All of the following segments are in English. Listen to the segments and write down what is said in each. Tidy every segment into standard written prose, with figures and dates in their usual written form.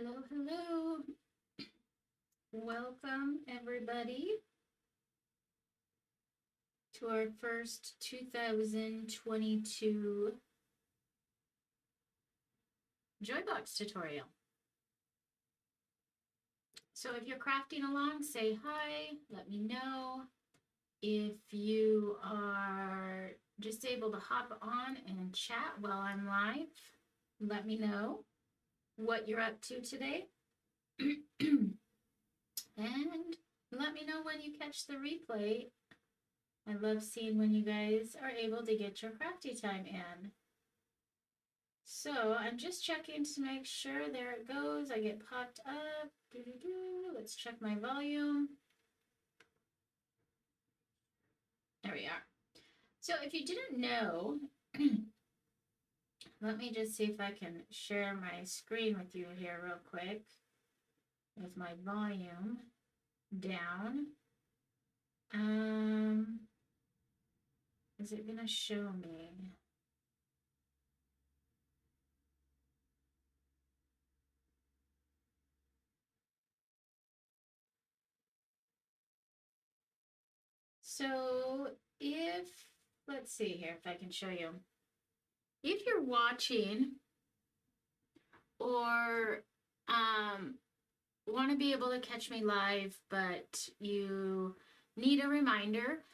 Hello, hello. Welcome, everybody, to our first 2022 Joybox tutorial. So if you're crafting along, say hi, let me know. If you are just able to hop on and chat while I'm live, let me know what you're up to today. And let me know when you catch the replay. I love seeing when you guys are able to get your crafty time in. So I'm just checking to make sure. There it goes. I get popped up. Let's check my volume. There we are. So if you didn't know, let me just see if I can share my screen with you here real quick with my volume down. Is it gonna show me? So let's see here if I can show you. If you're watching or want to be able to catch me live, but you need a reminder,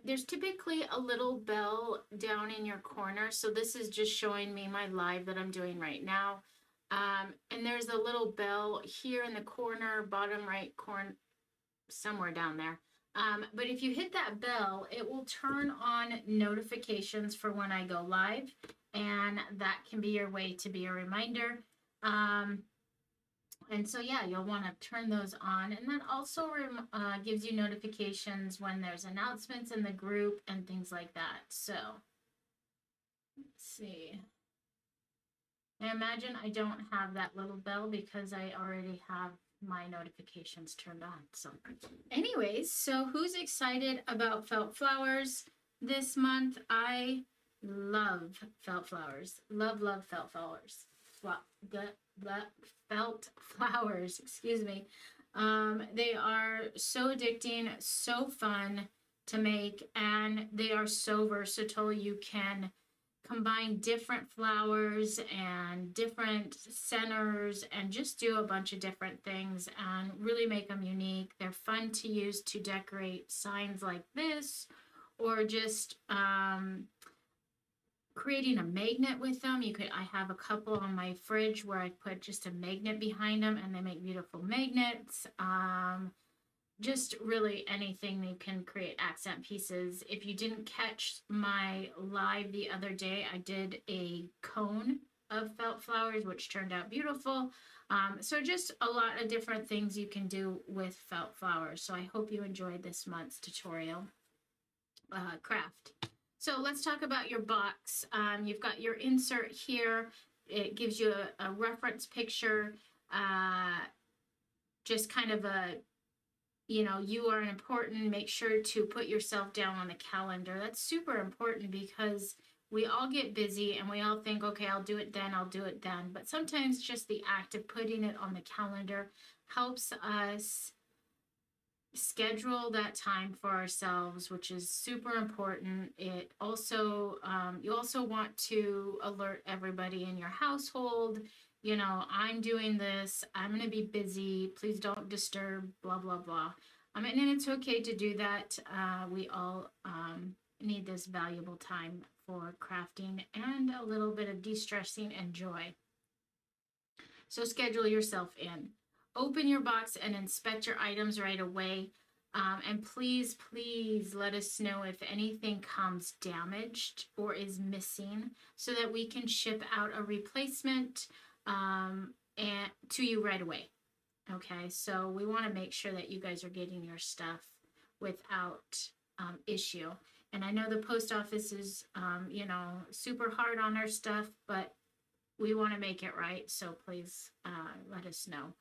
there's typically a little bell down in your corner. So this is just showing me my live that I'm doing right now. And there's a little bell here in the corner, bottom right corner, somewhere down there. But if you hit that bell, it will turn on notifications for when I go live, and that can be your way to be a reminder. And so, yeah, you'll want to turn those on, and that also gives you notifications when there's announcements in the group and things like that. So, let's see. I imagine I don't have that little bell because I already have my notifications turned on. So anyways, so who's excited about felt flowers this month? I love felt flowers. Love felt flowers. Felt flowers, excuse me. They are so addicting, so fun to make, and they are so versatile. You can combine different flowers and different centers and just do a bunch of different things and really make them unique. They're fun to use to decorate signs like this, or just creating a magnet with them. I have a couple on my fridge where I put just a magnet behind them and they make beautiful magnets. Just really anything you can create accent pieces. If you didn't catch my live the other day, I did a cone of felt flowers, which turned out beautiful. So just a lot of different things you can do with felt flowers. So I hope you enjoyed this month's tutorial craft. So let's talk about your box. You've got your insert here. It gives you a reference picture, just kind of you are important. Make sure to put yourself down on the calendar. That's super important because we all get busy and we all think, okay, I'll do it then. But sometimes just the act of putting it on the calendar helps us schedule that time for ourselves, which is super important. It also, you also want to alert everybody in your household. I'm doing this, I'm going to be busy, please don't disturb, blah, blah, blah. And it's okay to do that. We all need this valuable time for crafting and a little bit of de-stressing and joy. So schedule yourself in. Open your box and inspect your items right away. And please let us know if anything comes damaged or is missing so that we can ship out a replacement and to you right away. Okay, so we want to make sure that you guys are getting your stuff without issue. And I know the post office is, super hard on our stuff, but we want to make it right. So please let us know.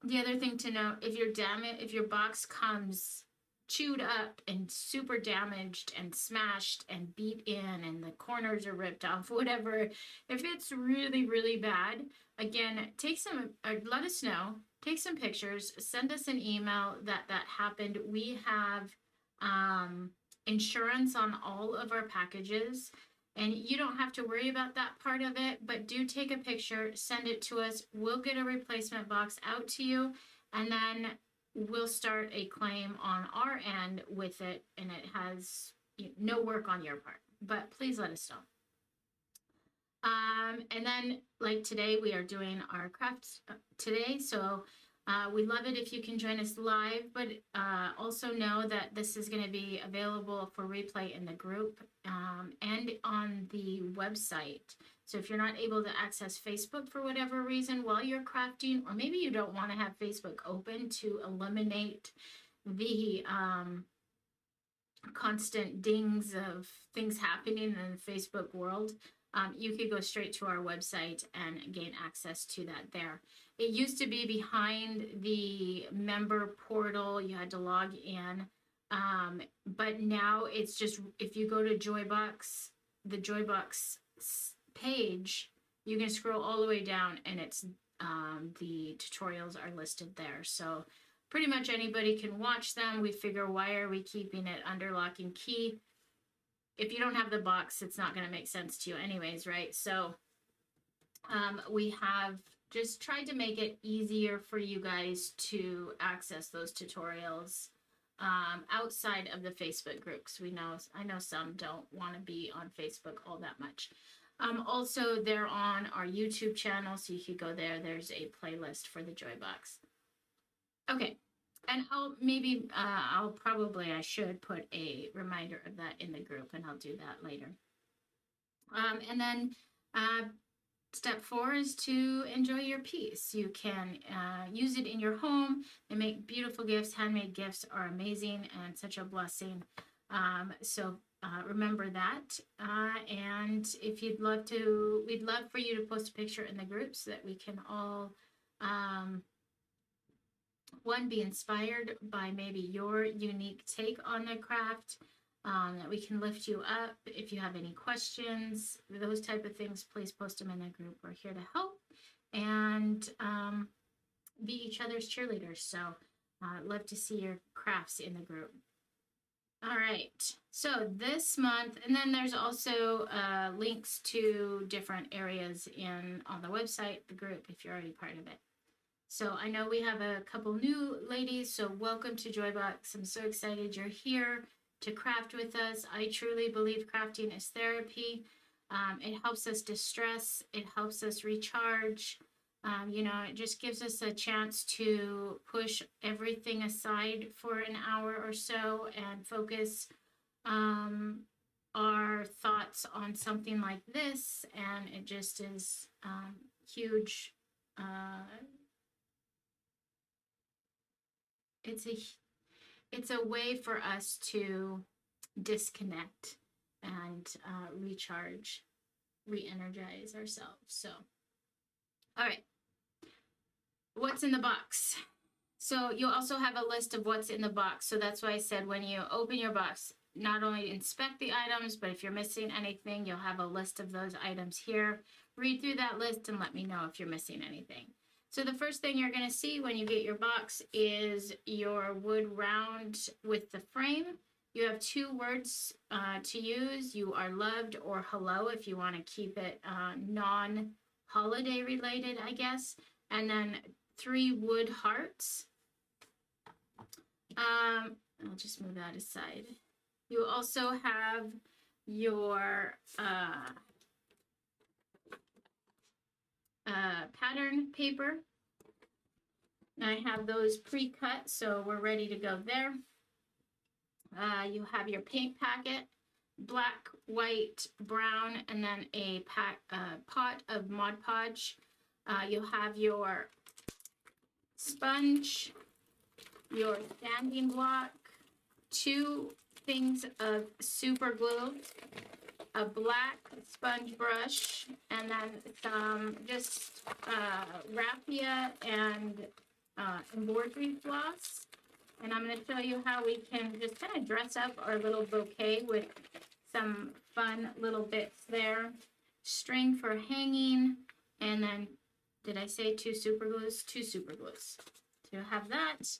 The other thing to note, if your box comes chewed up and super damaged and smashed and beat in and the corners are ripped off, whatever. If it's really, really bad, again, take some, let us know, take some pictures, send us an email that happened. We have insurance on all of our packages, and you don't have to worry about that part of it, but do take a picture, send it to us. We'll get a replacement box out to you, and then we'll start a claim on our end with it, and it has no work on your part, but please let us know. And then, like today, we are doing our crafts today, so we love it if you can join us live, but also know that this is going to be available for replay in the group and on the website. So if you're not able to access Facebook for whatever reason while you're crafting, or maybe you don't want to have Facebook open to eliminate the constant dings of things happening in the Facebook world, you could go straight to our website and gain access to that there. It used to be behind the member portal. You had to log in. But now it's just, if you go to Joybox, the Joybox page, you can scroll all the way down and it's the tutorials are listed there. So pretty much anybody can watch them. We figure, why are we keeping it under lock and key? If you don't have the box, it's not going to make sense to you anyways, right? So we have just tried to make it easier for you guys to access those tutorials outside of the Facebook groups. I know some don't want to be on Facebook all that much. Also, they're on our YouTube channel, so you could go there. There's a playlist for the Joybox. Okay, and I should put a reminder of that in the group, and I'll do that later. And then step 4 is to enjoy your piece. You can use it in your home and make beautiful gifts. Handmade gifts are amazing and such a blessing. So remember that. And if you'd love to, we'd love for you to post a picture in the group so that we can all, one, be inspired by maybe your unique take on the craft, that we can lift you up. If you have any questions, those type of things, please post them in the group. We're here to help and be each other's cheerleaders. So love to see your crafts in the group. All right, so this month, and then there's also links to different areas on the website, the group, if you're already part of it. So I know we have a couple new ladies, so welcome to Joybox. I'm so excited you're here to craft with us. I truly believe crafting is therapy. It helps us distress. It helps us recharge. It just gives us a chance to push everything aside for an hour or so and focus our thoughts on something like this. And it just is huge. It's a way for us to disconnect and recharge, re-energize ourselves. So, all right. What's in the box? So you'll also have a list of what's in the box. So that's why I said when you open your box, not only inspect the items, but if you're missing anything, you'll have a list of those items here. Read through that list and let me know if you're missing anything. So the first thing you're going to see when you get your box is your wood round with the frame. You have 2 words to use. You are loved, or hello if you want to keep it non-holiday related, I guess. And then 3 wood hearts. I'll just move that aside. You also have your pattern paper. I have those pre-cut, so we're ready to go there. You have your paint packet, black, white, brown, and then a pot of Mod Podge. You'll have your sponge, your sanding block, 2 things of super glue, a black sponge brush, and then some just raffia and embroidery floss. And I'm going to show you how we can just kind of dress up our little bouquet with some fun little bits there. String for hanging, and then, did I say 2 super glues? 2 super glues. So you have that.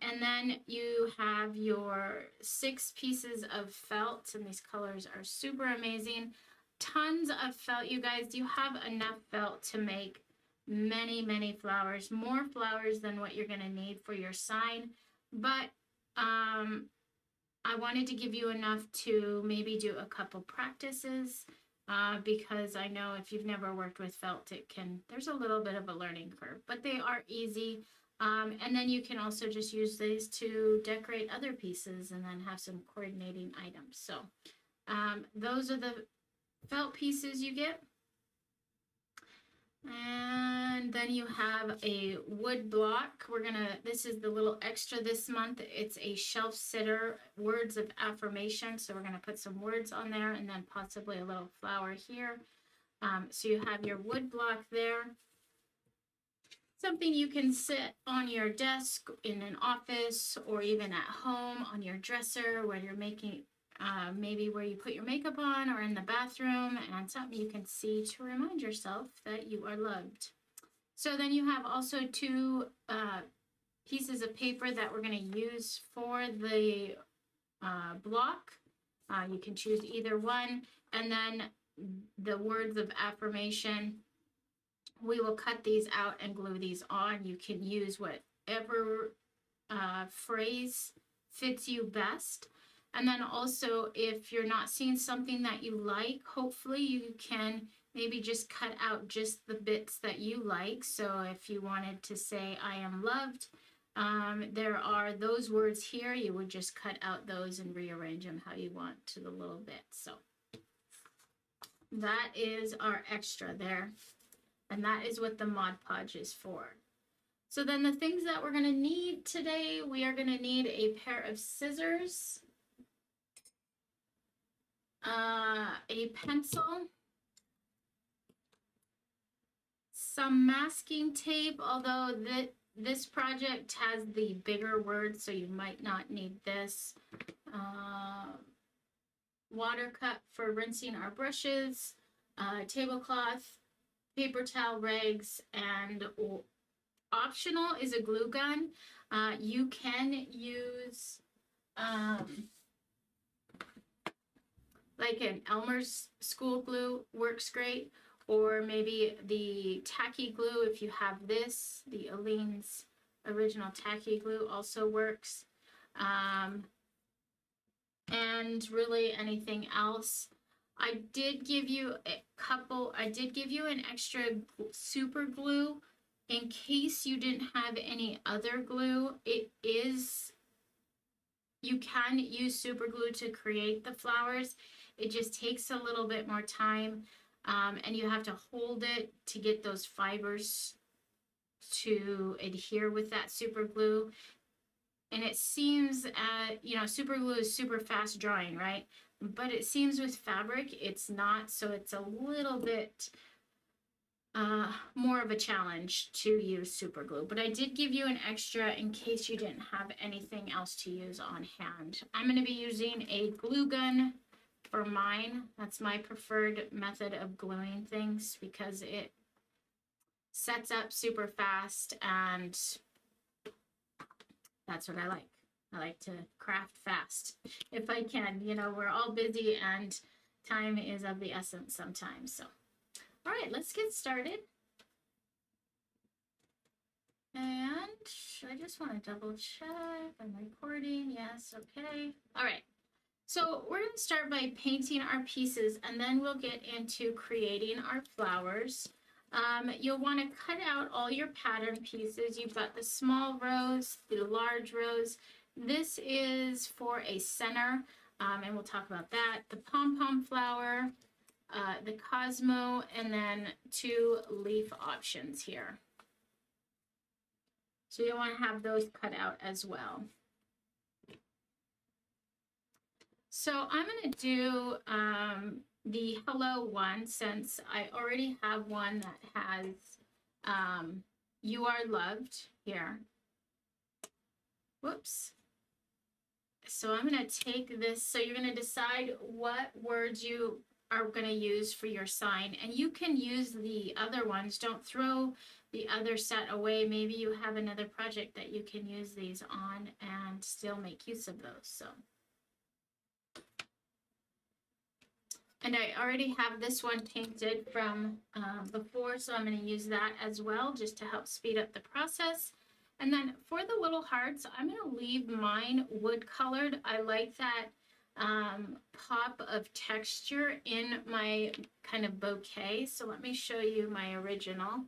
And then you have your 6 pieces of felt, and these colors are super amazing. Tons of felt, you guys. You have enough felt to make many, many flowers, more flowers than what you're going to need for your sign. But I wanted to give you enough to maybe do a couple practices, because I know if you've never worked with felt, there's a little bit of a learning curve, but they are easy. And then you can also just use these to decorate other pieces and then have some coordinating items. So those are the felt pieces you get. And then you have a wood block. This is the little extra this month. It's a shelf sitter, words of affirmation. So we're gonna put some words on there and then possibly a little flower here. So you have your wood block there. Something you can sit on your desk in an office or even at home on your dresser where you're making, maybe where you put your makeup on or in the bathroom, and something you can see to remind yourself that you are loved. So then you have also 2 pieces of paper that we're going to use for the block. You can choose either one, and then the words of affirmation. We will cut these out and glue these on. You can use whatever phrase fits you best. And then also, if you're not seeing something that you like, hopefully you can maybe just cut out just the bits that you like. So if you wanted to say, I am loved, there are those words here. You would just cut out those and rearrange them how you want to the little bit. So that is our extra there. And that is what the Mod Podge is for. So then the things that we're going to need today, we are going to need a pair of scissors, a pencil, some masking tape, although this project has the bigger words, so you might not need this. Water cup for rinsing our brushes, tablecloth, paper towel rags, and optional is a glue gun. You can use like an Elmer's school glue, works great, or maybe the tacky glue if you have this. The Aleene's original tacky glue also works. And really anything else. I did give you an extra super glue in case you didn't have any other glue. You can use super glue to create the flowers. It just takes a little bit more time, and you have to hold it to get those fibers to adhere with that super glue. And it seems, super glue is super fast drying, right? But it seems with fabric, it's not, so it's a little bit more of a challenge to use super glue. But I did give you an extra in case you didn't have anything else to use on hand. I'm going to be using a glue gun for mine. That's my preferred method of gluing things because it sets up super fast, and that's what I like. I like to craft fast if I can. We're all busy and time is of the essence sometimes. So, all right, let's get started. And I just want to double check I'm recording. Yes, okay. All right. So we're going to start by painting our pieces, and then we'll get into creating our flowers. You'll want to cut out all your pattern pieces. You've got the small rose, the large rose. This is for a center, and we'll talk about that. The Pom Pom Flower, the Cosmo, and then 2 leaf options here. So you'll want to have those cut out as well. So I'm going to do the hello one, since I already have one that has you are loved here. whoops. So I'm going to take this. So you're going to decide what words you are going to use for your sign. And you can use the other ones. Don't throw the other set away. Maybe you have another project that you can use these on and still make use of those. So. And I already have this one painted from before, so I'm going to use that as well just to help speed up the process. And then for the little hearts, I'm going to leave mine wood colored. I like that pop of texture in my kind of bouquet. So let me show you my original.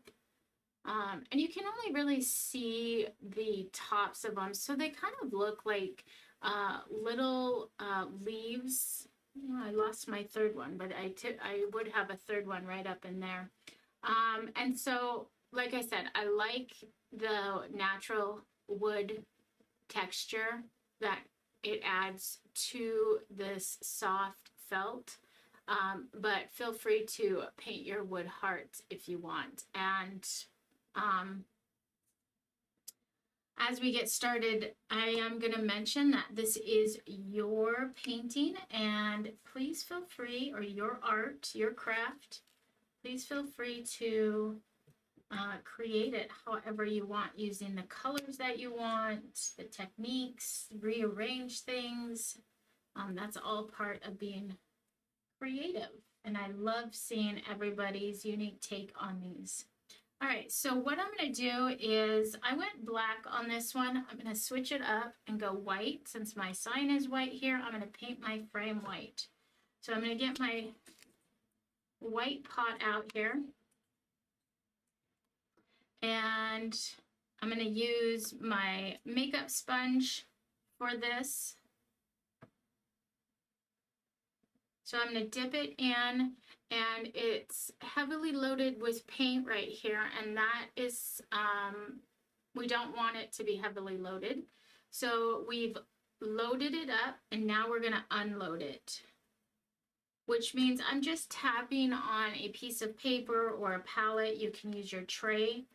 And you can only really see the tops of them. So they kind of look like little leaves. I lost my third one, but I would have a third one right up in there. And so, like I said, I like the natural wood texture that it adds to this soft felt. But feel free to paint your wood heart if you want. And as we get started, I am going to mention that this is your painting, and please feel free, or your art, your craft, please feel free to create it however you want, using the colors that you want, the techniques, rearrange things. That's all part of being creative, and I love seeing everybody's unique take on these. All right, so what I'm going to do is, I went black on this one. I'm going to switch it up and go white. Since my sign is white here, I'm going to paint my frame white. So I'm going to get my white pot out here. And I'm going to use my makeup sponge for this. So I'm going to dip it in, and it's heavily loaded with paint right here, and that is, we don't want it to be heavily loaded. So we've loaded it up, and now we're going to unload it, which means I'm just tapping on a piece of paper or a palette. You can use your tray,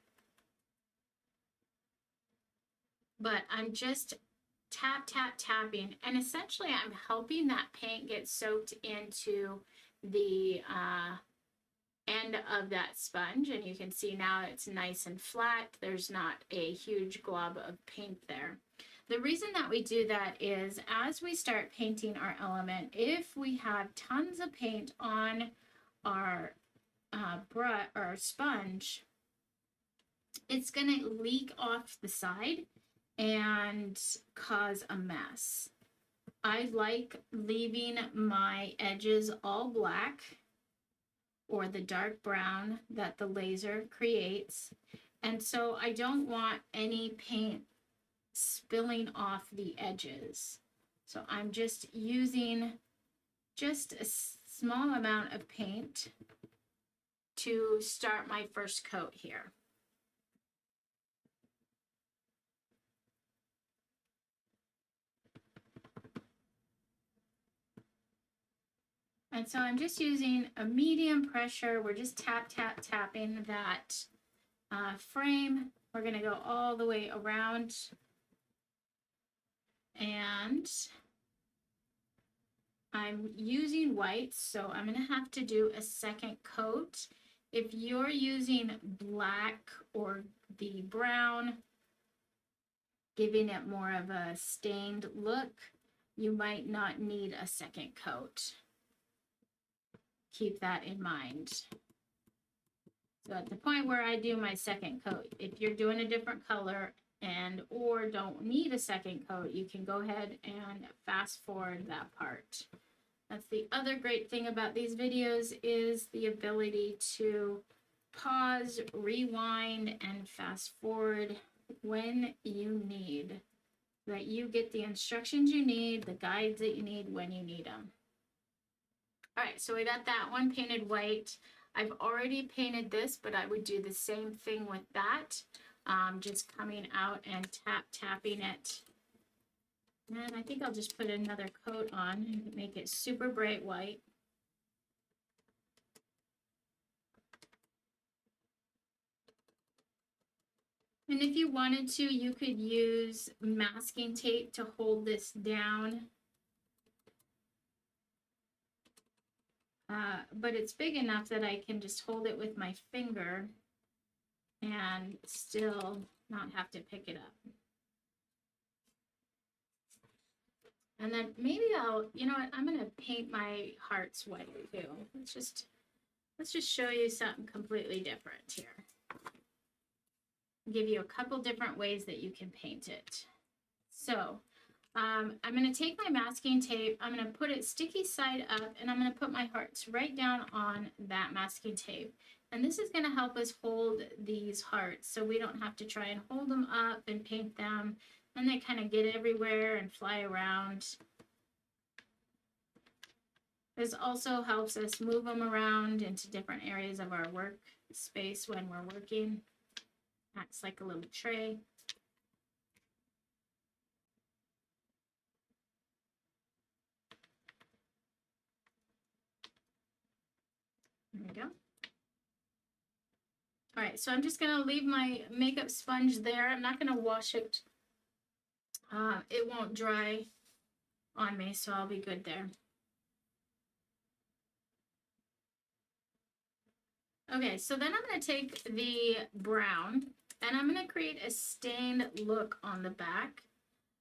but I'm just tapping, and essentially I'm helping that paint get soaked into the end of that sponge, and you can see now it's nice and flat. There's not a huge glob of paint there. The reason that we do that is, as we start painting our element, if we have tons of paint on our brush or our sponge, it's going to leak off the side and cause a mess. I like leaving my edges all black or the dark brown that the laser creates, and so I don't want any paint spilling off the edges. So I'm just using just a small amount of paint to start my first coat here. And so I'm just using a medium pressure. We're just tapping that frame. We're going to go all the way around. And I'm using white, so I'm going to have to do a second coat. If you're using black or the brown, giving it more of a stained look, you might not need a second coat. Keep that in mind. So at the point where I do my second coat, if you're doing a different color and or don't need a second coat, you can go ahead and fast forward that part. That's the other great thing about these videos, is the ability to pause, rewind, and fast forward when you need, that you get the instructions you need, the guides that you need when you need them. All right, so we got that one painted white. I've already painted this, but I would do the same thing with that. Just coming out and tapping it. And I think I'll just put another coat on and make it super bright white. And if you wanted to, you could use masking tape to hold this down. But it's big enough that I can just hold it with my finger and still not have to pick it up. And then maybe I'll, you know what, I'm gonna paint my hearts white too. Let's just show you something completely different here. Give you a couple different ways that you can paint it. So I'm going to take my masking tape, I'm going to put it sticky side up, and I'm going to put my hearts right down on that masking tape. And this is going to help us hold these hearts so we don't have to try and hold them up and paint them, and they kind of get everywhere and fly around. This also helps us move them around into different areas of our workspace when we're working. Acts like a little tray. There we go. All right, so I'm just going to leave my makeup sponge there. I'm not going to wash it. It won't dry on me, so I'll be good there. Okay, so then I'm going to take the brown and I'm going to create a stained look on the back.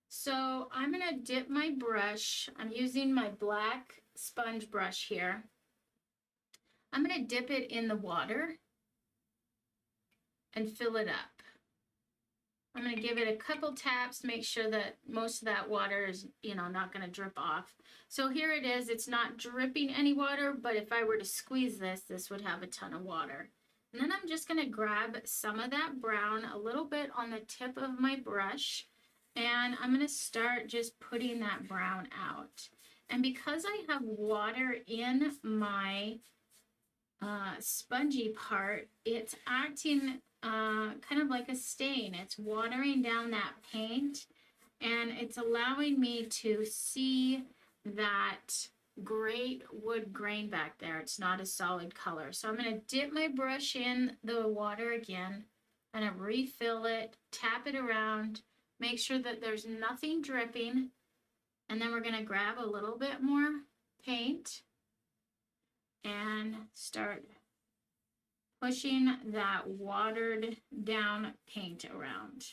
So I'm going to dip my brush. I'm using my black sponge brush here. I'm going to dip it in the water and fill it up. I'm going to give it a couple taps, make sure that most of that water is, you know, not going to drip off. So here it is. It's not dripping any water, but if I were to squeeze this, this would have a ton of water. And then I'm just going to grab some of that brown, a little bit on the tip of my brush, and I'm going to start just putting that brown out. And because I have water in my spongy part, it's acting kind of like a stain. It's watering down that paint, and it's allowing me to see that great wood grain back there. It's not a solid color. So I'm going to dip my brush in the water again, and I refill it, tap it around, make sure that there's nothing dripping, and then we're going to grab a little bit more paint and start pushing that watered down paint around.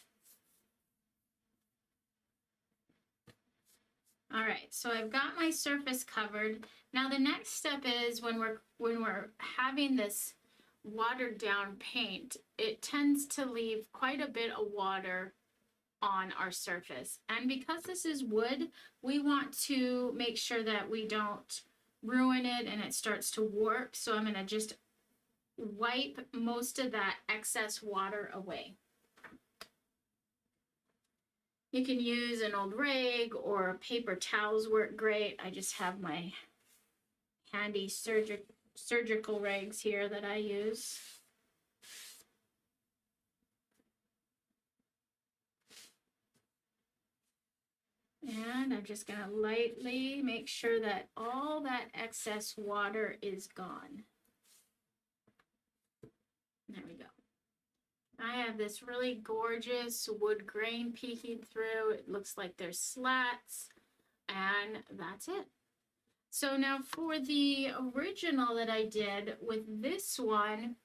All right, so I've got my surface covered. Now the next step is when we're having this watered down paint, it tends to leave quite a bit of water on our surface. And because this is wood, we want to make sure that we don't ruin it and it starts to warp. So I'm going to just wipe most of that excess water away. You can use an old rag or paper towels work great. I just have my handy surgical rags here that I use. And I'm just going to lightly make sure that all that excess water is gone. There we go. I have this really gorgeous wood grain peeking through. It looks like there's slats, and that's it. So now for the original that I did with this one,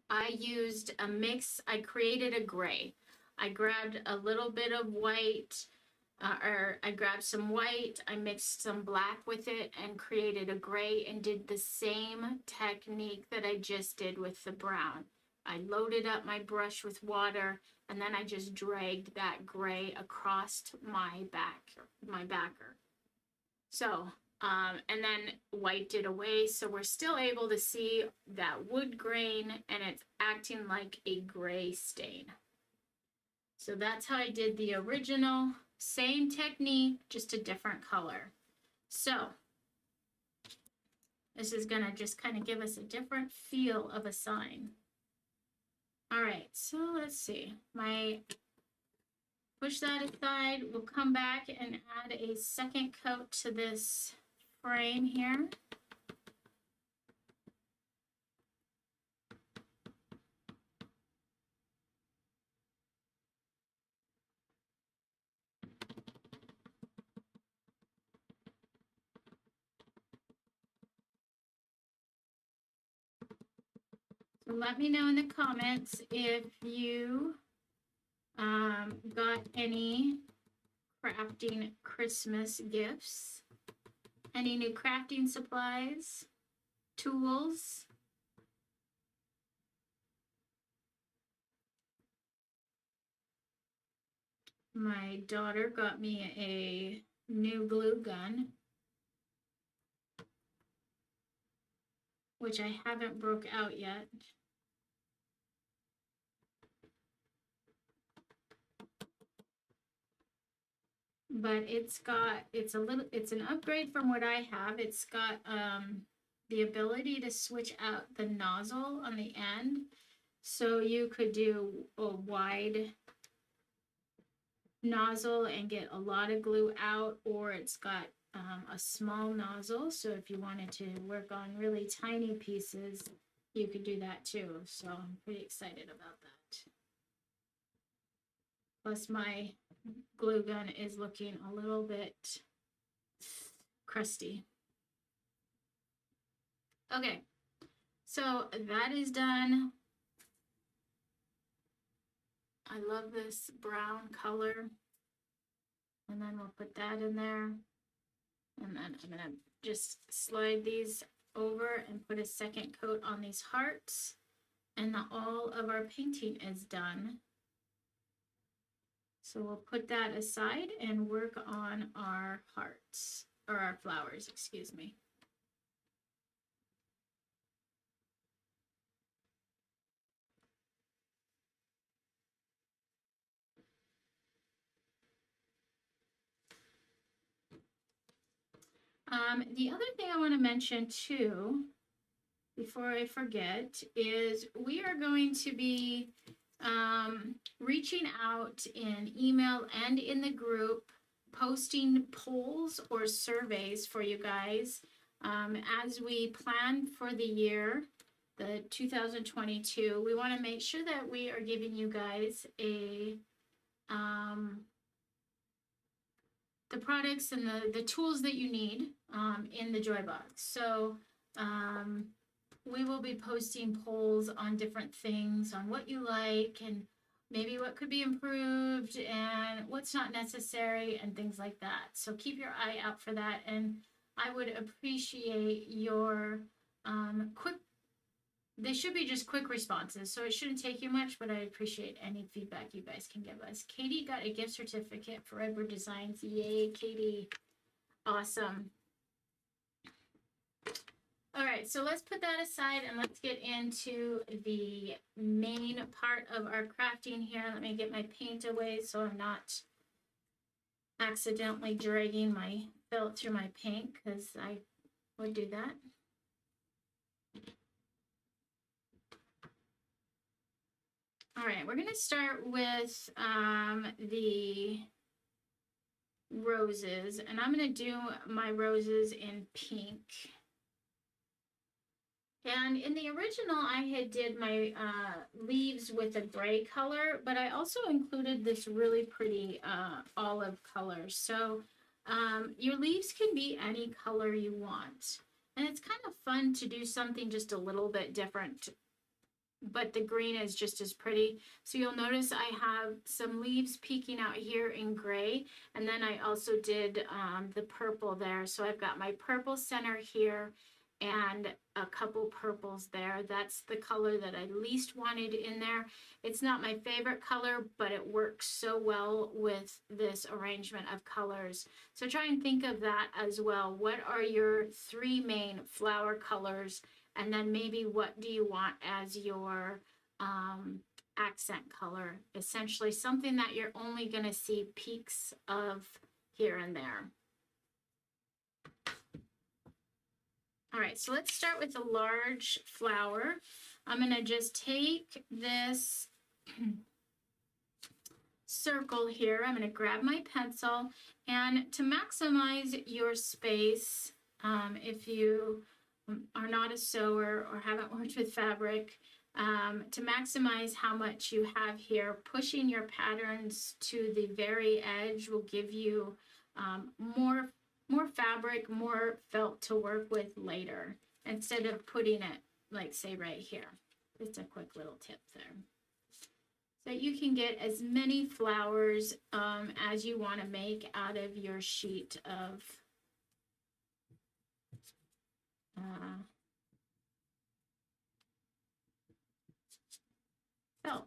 I used a mix. I created a gray. I grabbed a little bit of white, I grabbed some white, I mixed some black with it and created a gray and did the same technique that I just did with the brown. I loaded up my brush with water, and then I just dragged that gray across my backer. So, and then wiped it away, so we're still able to see that wood grain, and it's acting like a gray stain. So that's how I did the original. Same technique, just a different color. So this is gonna just kind of give us a different feel of a sign. All right, so let's see. Push that aside. We'll come back and add a second coat to this frame here. let me know in the comments if you got any crafting Christmas gifts, any new crafting supplies, tools. My daughter got me a new glue gun, which I haven't broke out yet. But it's an upgrade from what I have. It's got the ability to switch out the nozzle on the end. So you could do a wide nozzle and get a lot of glue out, or it's got a small nozzle. So if you wanted to work on really tiny pieces, you could do that too. So I'm pretty excited about that. Plus my glue gun is looking a little bit crusty. Okay, so that is done. I love this brown color. And then we'll put that in there. And then I'm gonna just slide these over and put a second coat on these hearts. And all of our painting is done. So we'll put that aside and work on our hearts, or our flowers, excuse me. The other thing I want to mention too, before I forget, is we are going to be reaching out in email and in the group, posting polls or surveys for you guys as we plan for the year, the 2022. We want to make sure that we are giving you guys the products and the tools that you need in the Joy Box. So we will be posting polls on different things, on what you like and maybe what could be improved and what's not necessary and things like that. So keep your eye out for that. And I would appreciate your they should be just quick responses, so it shouldn't take you much, but I appreciate any feedback you guys can give us. Katie got a gift certificate for Redbyrd Designs. Yay, Katie. Awesome. All right, so let's put that aside and let's get into the main part of our crafting here. Let me get my paint away so I'm not accidentally dragging my felt through my paint, because I would do that. All right, we're going to start with the roses, and I'm going to do my roses in pink. And in the original, I had did my leaves with a gray color, but I also included this really pretty olive color. So your leaves can be any color you want. And it's kind of fun to do something just a little bit different, but the green is just as pretty. So you'll notice I have some leaves peeking out here in gray, and then I also did the purple there. So I've got my purple center here and a couple purples there. That's the color that I least wanted in there. It's not my favorite color, but it works so well with this arrangement of colors. So try and think of that as well. What are your three main flower colors? And then maybe what do you want as your accent color? Essentially something that you're only going to see peaks of here and there. All right, so let's start with a large flower. I'm going to just take this circle here. I'm going to grab my pencil, and to maximize your space, if you are not a sewer or haven't worked with fabric, to maximize how much you have here, pushing your patterns to the very edge will give you more fabric, more felt to work with later, instead of putting it, like, say, right here. Just a quick little tip there. So you can get as many flowers as you want to make out of your sheet of felt.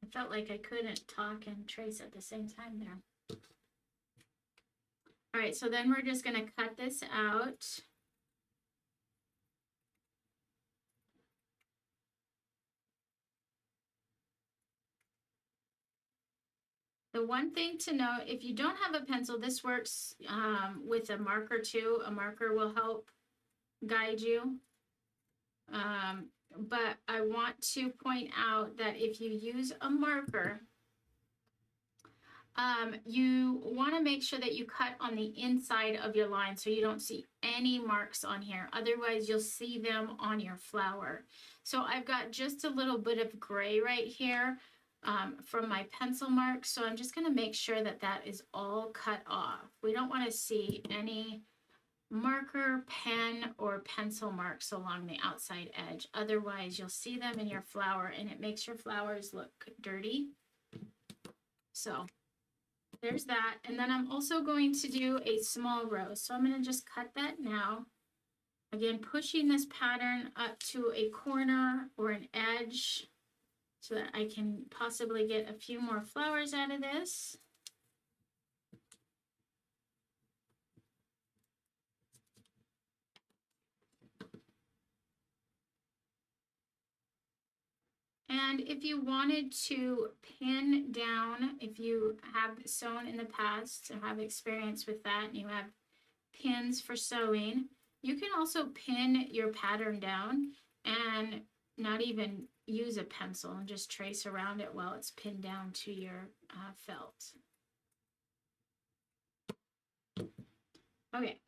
I felt like I couldn't talk and trace at the same time there. All right, so then we're just going to cut this out. The one thing to know, if you don't have a pencil, this works with a marker too. A marker will help guide you. But I want to point out that if you use a marker, you want to make sure that you cut on the inside of your line so you don't see any marks on here. Otherwise, you'll see them on your flower. So I've got just a little bit of gray right here from my pencil mark. So I'm just going to make sure that that is all cut off. We don't want to see any marker, pen, or pencil marks along the outside edge. Otherwise, you'll see them in your flower and it makes your flowers look dirty. So there's that. And then I'm also going to do a small rose. So I'm going to just cut that now. Again, pushing this pattern up to a corner or an edge so that I can possibly get a few more flowers out of this. And if you wanted to pin down, if you have sewn in the past or have experience with that and you have pins for sewing, you can also pin your pattern down and not even use a pencil and just trace around it while it's pinned down to your felt. Okay.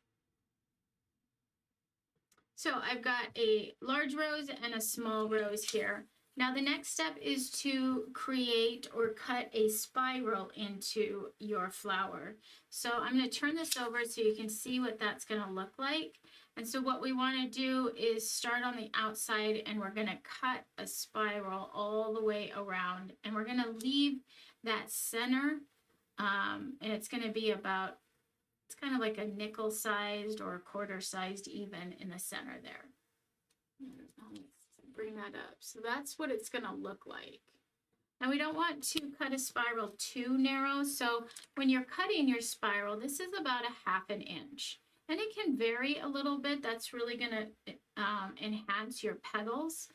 So I've got a large rose and a small rose here. Now the next step is to create or cut a spiral into your flower. So I'm going to turn this over so you can see what that's going to look like. And so what we want to do is start on the outside and we're going to cut a spiral all the way around. And we're going to leave that center and it's going to be about, it's kind of like a nickel sized or a quarter sized even in the center there. Bring that up. So that's what it's going to look like. Now we don't want to cut a spiral too narrow. So when you're cutting your spiral, this is about 1/2 inch. And it can vary a little bit. That's really going to enhance your petals.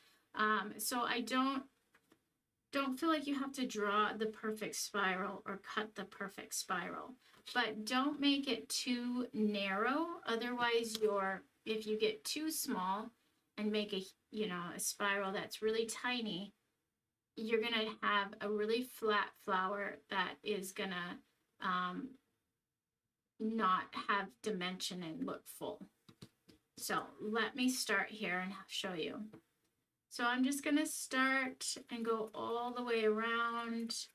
So I don't feel like you have to draw the perfect spiral or cut the perfect spiral. But don't make it too narrow. Otherwise, if you get too small and make a spiral that's really tiny, you're going to have a really flat flower that is going to not have dimension and look full. So let me start here and show you. So I'm just going to start and go all the way around,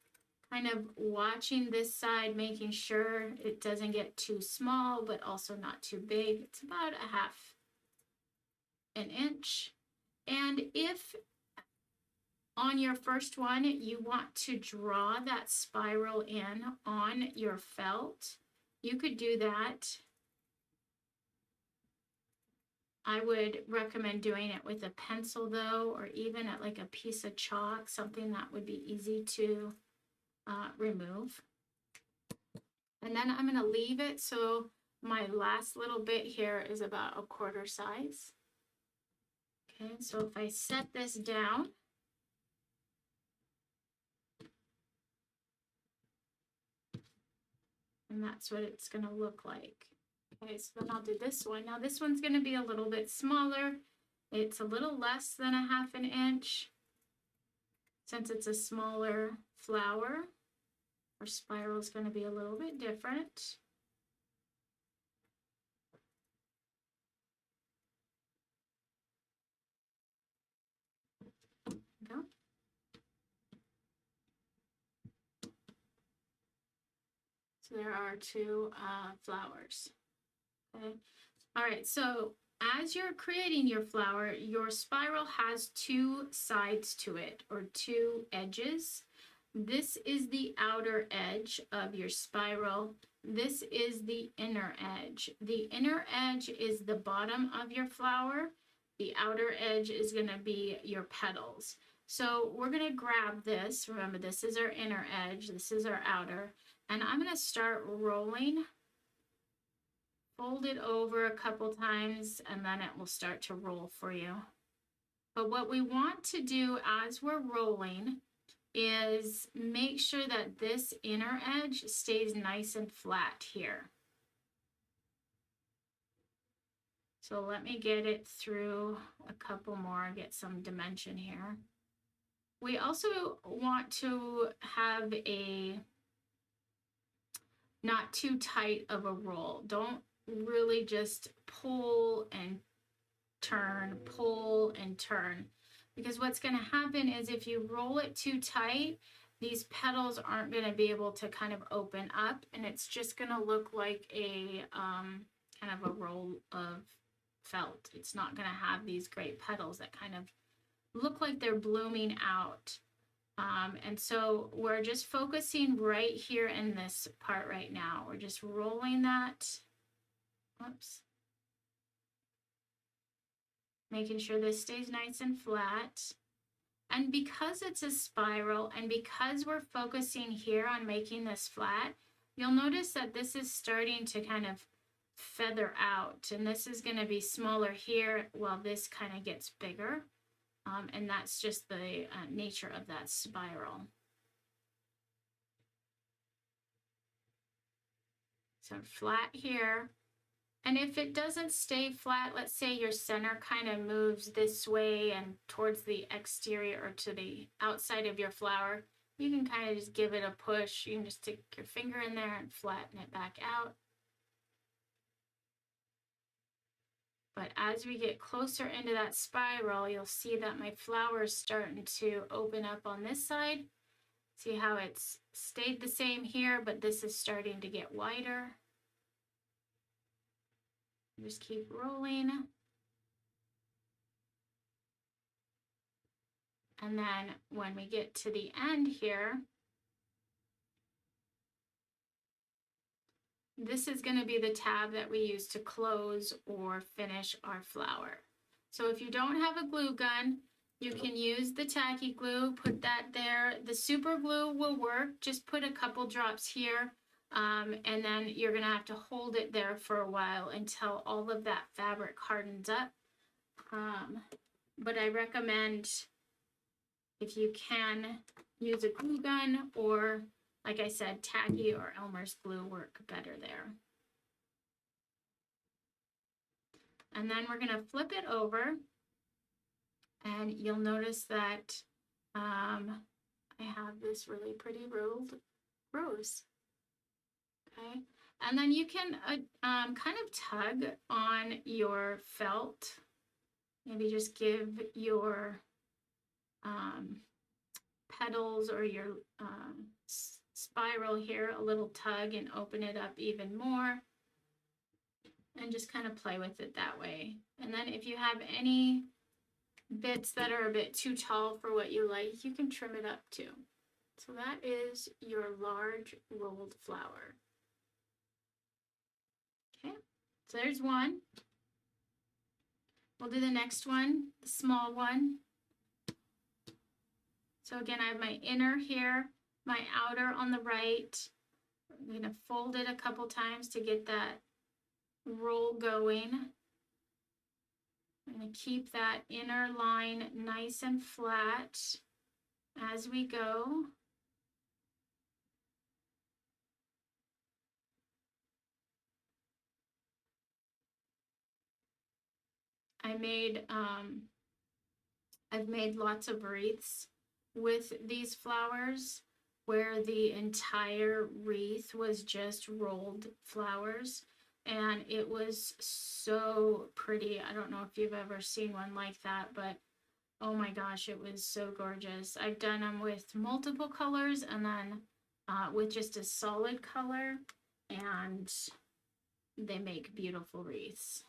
kind of watching this side, making sure it doesn't get too small, but also not too big. It's about 1/2 inch. And if on your first one, you want to draw that spiral in on your felt, you could do that. I would recommend doing it with a pencil though, or even at like a piece of chalk, something that would be easy to remove. And then I'm going to leave it so my last little bit here is about 1/4 size. Okay, so if I set this down, and that's what it's going to look like. Okay, so then I'll do this one. Now this one's going to be a little bit smaller. It's a little less than 1/2 inch. Since it's a smaller flower, our spiral is going to be a little bit different. Go. So there are 2 flowers. Okay. All right, so as you're creating your flower, your spiral has two sides to it, or two edges. This is the outer edge of your spiral. This is the inner edge. The inner edge is the bottom of your flower. The outer edge is going to be your petals. So we're going to grab this. Remember, this is our inner edge. This is our outer. And I'm going to start rolling. Fold it over a couple times, and then it will start to roll for you. But what we want to do as we're rolling is make sure that this inner edge stays nice and flat here. So let me get it through a couple more, get some dimension here. We also want to have a not too tight of a roll. Don't really just pull and turn, because what's going to happen is if you roll it too tight, these petals aren't going to be able to kind of open up, and it's just going to look like a kind of a roll of felt. It's not going to have these great petals that kind of look like they're blooming out. And so we're just focusing right here in this part right now. We're just rolling that. Whoops. Making sure this stays nice and flat. And because it's a spiral, and because we're focusing here on making this flat, you'll notice that this is starting to kind of feather out. And this is going to be smaller here while this kind of gets bigger. And that's just the nature of that spiral. So flat here. And if it doesn't stay flat, let's say your center kind of moves this way and towards the exterior or to the outside of your flower, you can kind of just give it a push. You can just stick your finger in there and flatten it back out. But as we get closer into that spiral, you'll see that my flower is starting to open up on this side. See how it's stayed the same here, but this is starting to get wider. Just keep rolling. And then when we get to the end here, this is going to be the tab that we use to close or finish our flower. So if you don't have a glue gun, you can use the tacky glue, put that there. The super glue will work. Just put a couple drops here, and then you're going to have to hold it there for a while until all of that fabric hardens up. But I recommend, if you can, use a glue gun, or like I said, tacky or Elmer's glue work better there. And then we're going to flip it over, and you'll notice that I have this really pretty rolled rose. Okay, and then you can kind of tug on your felt. Maybe just give your petals or your spiral here a little tug and open it up even more, and just kind of play with it that way. And then if you have any bits that are a bit too tall for what you like, you can trim it up too. So that is your large rolled flower. Okay, so there's one. We'll do the next one, the small one. So again, I have my inner here, my outer on the right. I'm going to fold it a couple times to get that roll going. I'm going to keep that inner line nice and flat as we go. I've made lots of wreaths with these flowers where the entire wreath was just rolled flowers, and it was so pretty. I don't know if you've ever seen one like that, but oh my gosh, it was so gorgeous. I've done them with multiple colors, and then with just a solid color, and they make beautiful wreaths.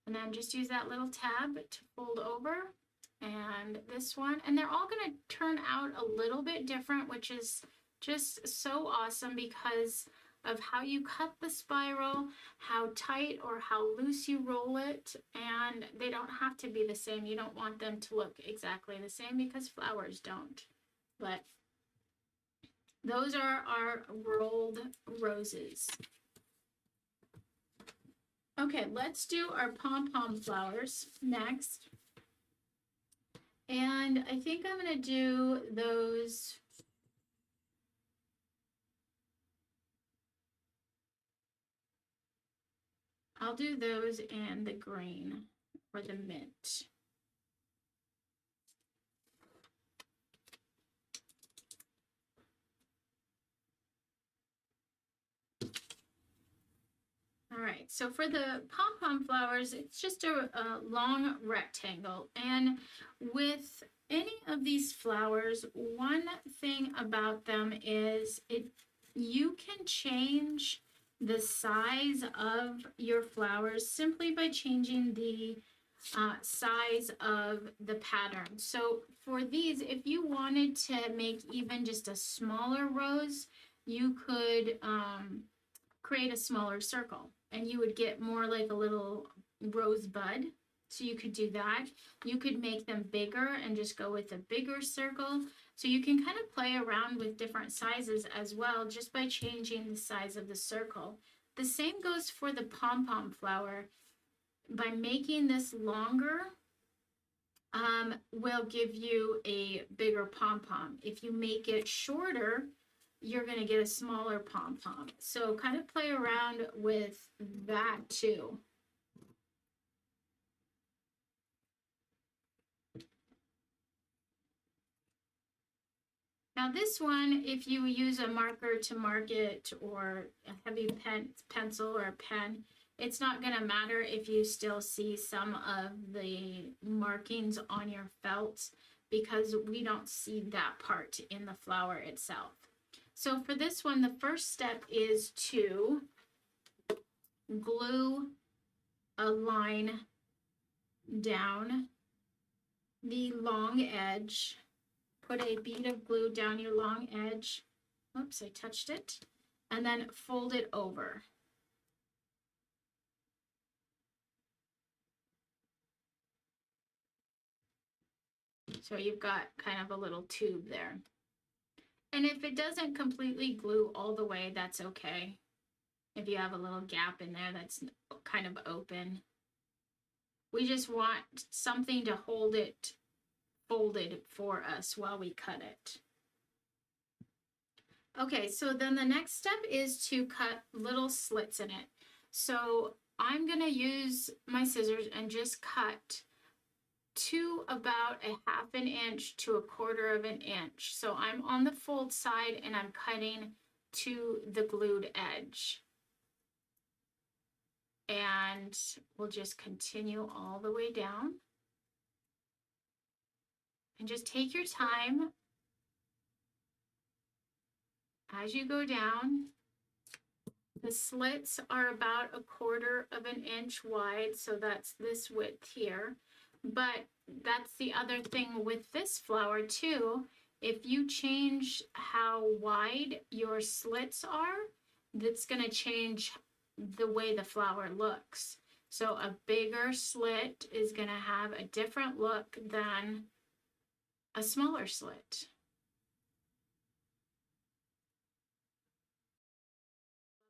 And then just use that little tab to fold over. And this one, and they're all going to turn out a little bit different, which is just so awesome because of how you cut the spiral, how tight or how loose you roll it, and they don't have to be the same. You don't want them to look exactly the same because flowers don't. But those are our rolled roses. Okay, let's do our Pom Pom Flowers next. And I think I'm going to do those. I'll do those in the green or the mint. All right, so for the Pom Pom Flowers, it's just a long rectangle. And with any of these flowers, one thing about them is you can change the size of your flowers simply by changing the size of the pattern. So for these, if you wanted to make even just a smaller rose, you could create a smaller circle and you would get more like a little rosebud. So you could do that. You could make them bigger and just go with a bigger circle. So you can kind of play around with different sizes as well just by changing the size of the circle. The same goes for the Pom Pom flower. By making this longer, will give you a bigger pom-pom. If you make it shorter, you're going to get a smaller pom-pom. So kind of play around with that too. Now this one, if you use a marker to mark it or a heavy pencil or a pen, it's not going to matter if you still see some of the markings on your felt because we don't see that part in the flower itself. So for this one, the first step is to glue a line down the long edge. Put a bead of glue down your long edge. Oops, I touched it. And then fold it over. So you've got kind of a little tube there. And if it doesn't completely glue all the way, that's okay. If you have a little gap in there that's kind of open. We just want something to hold it folded for us while we cut it. Okay, so then the next step is to cut little slits in it. So I'm gonna use my scissors and just cut to about a ½ inch to a ¼ inch. So I'm on the fold side and I'm cutting to the glued edge. And we'll just continue all the way down. And just take your time as you go down. The slits are about a ¼ inch wide, so that's this width here. But that's the other thing with this flower too. If you change how wide your slits are, that's going to change the way the flower looks. So a bigger slit is going to have a different look than a smaller slit.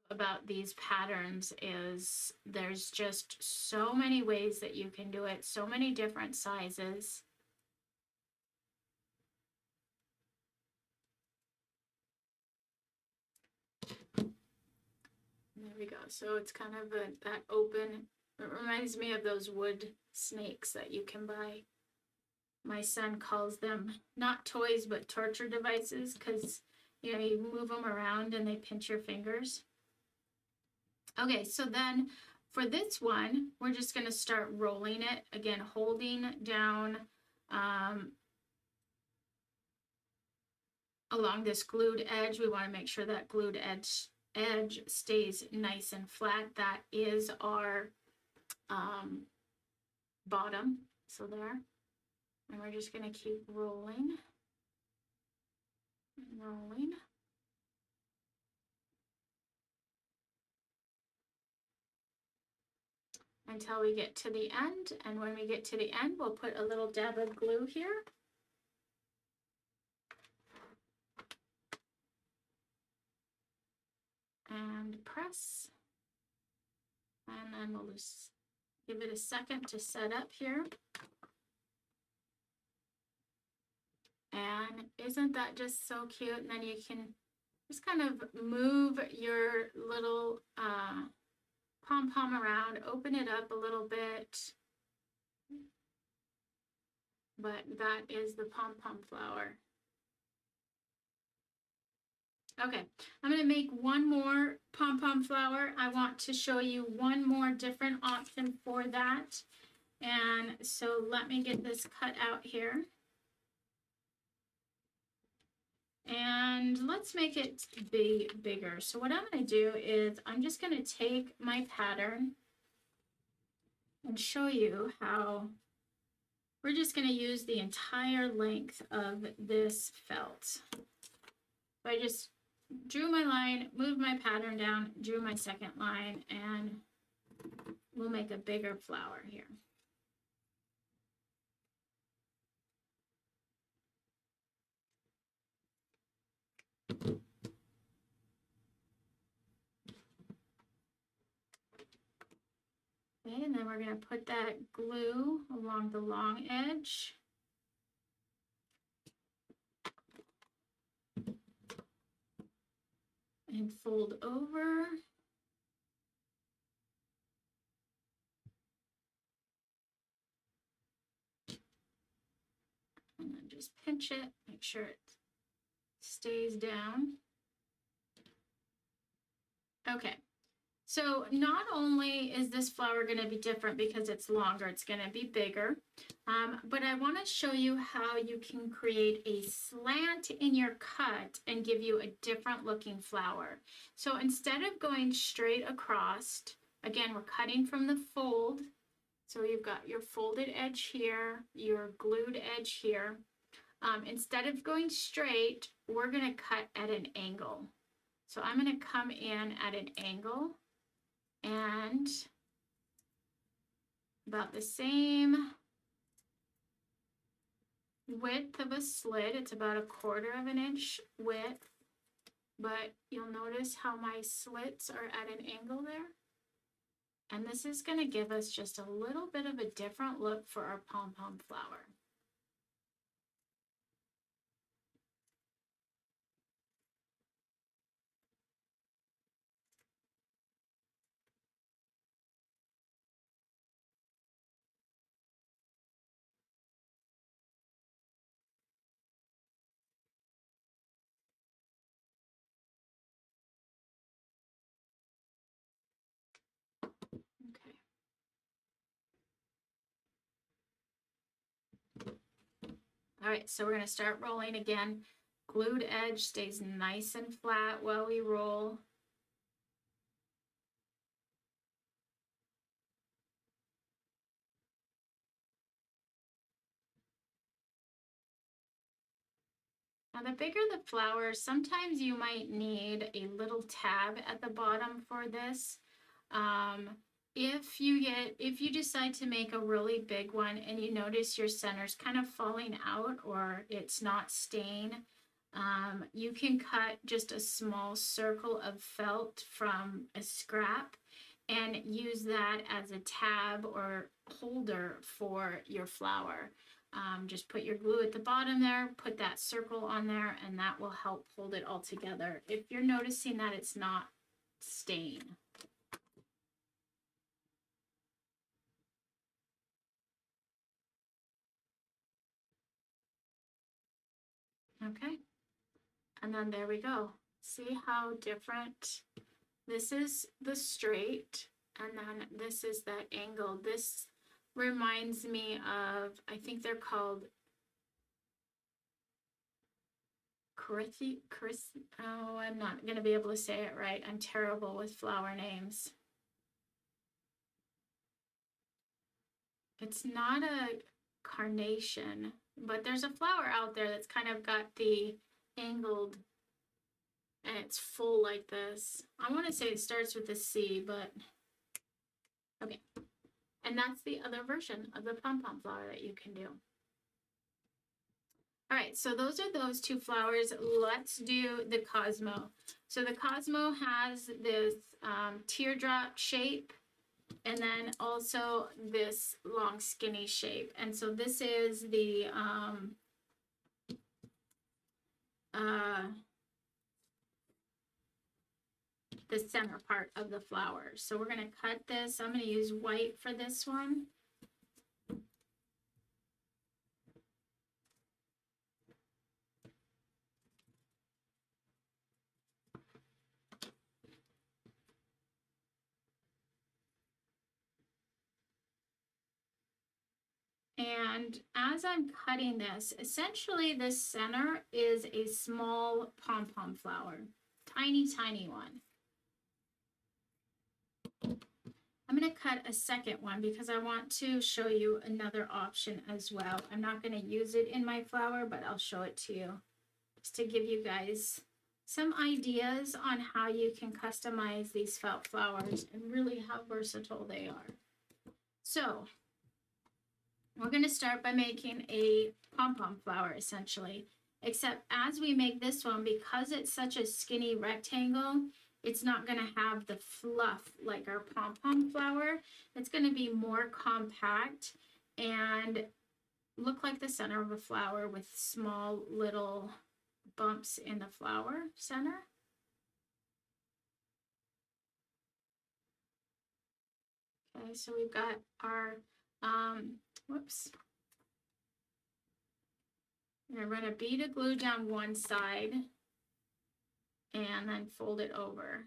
About these patterns is there's just so many ways that you can do it, so many different sizes. There we go. So it's kind of that open. It reminds me of those wood snakes that you can buy. My son calls them not toys but torture devices because you move them around and they pinch your fingers. Okay, so then for this one, we're just going to start rolling it. Again, holding down along this glued edge. We want to make sure that glued edge stays nice and flat. That is our bottom. So there. And we're just going to keep rolling and rolling. Until we get to the end. And when we get to the end, we'll put a little dab of glue here. And press. And then we'll just give it a second to set up here. And isn't that just so cute? And then you can just kind of move your little pom-pom around, open it up a little bit. But that is the Pom Pom Flower. Okay, I'm going to make one more Pom Pom Flower. I want to show you one more different option for that. And so let me get this cut out here. And let's make it bigger. So what I'm going to do is I'm just going to take my pattern and show you how we're just going to use the entire length of this felt. So I just drew my line, moved my pattern down, drew my second line, and we'll make a bigger flower here. Okay, and then we're going to put that glue along the long edge. And fold over. And then just pinch it, make sure it stays down. Okay. So not only is this flower going to be different because it's longer, it's going to be bigger, but I want to show you how you can create a slant in your cut and give you a different looking flower. So instead of going straight across, again, we're cutting from the fold. So you've got your folded edge here, your glued edge here. Instead of going straight, we're going to cut at an angle. So I'm going to come in at an angle. And about the same width of a slit. It's about 1/4 inch width, but you'll notice how my slits are at an angle there. And this is going to give us just a little bit of a different look for our Pom Pom Flower. Okay. All right, so we're going to start rolling again. Glued edge stays nice and flat while we roll. Now the bigger the flower, sometimes you might need a little tab at the bottom for this. If you decide to make a really big one and you notice your center's kind of falling out or it's not staying, you can cut just a small circle of felt from a scrap and use that as a tab or holder for your flower. Just put your glue at the bottom there, put that circle on there, and that will help hold it all together if you're noticing that it's not staying. Okay, and then there we go. See how different? This is the straight, and then this is that angle. This reminds me of, I think they're called oh, I'm not going to be able to say it right. I'm terrible with flower names. It's not a carnation, but there's a flower out there that's kind of got the angled, and it's full like this. I want to say it starts with a C, but okay. And that's the other version of the Pom Pom flower that you can do. All right, so those are those two flowers. Let's do the Cosmo. So the Cosmo has this teardrop shape, and then also this long skinny shape. And so this is the center part of the flower. So we're going to cut this. I'm going to use white for this one. And as I'm cutting this, essentially this center is a small pom-pom flower, tiny, tiny one. I'm going to cut a second one because I want to show you another option as well. I'm not going to use it in my flower, but I'll show it to you just to give you guys some ideas on how you can customize these felt flowers and really how versatile they are. So we're going to start by making a pom-pom flower essentially, except as we make this one, because it's such a skinny rectangle, it's not going to have the fluff like our pom-pom flower. It's going to be more compact and look like the center of a flower with small little bumps in the flower center. Okay, so we've got our whoops. I'm going to run a bead of glue down one side and then fold it over.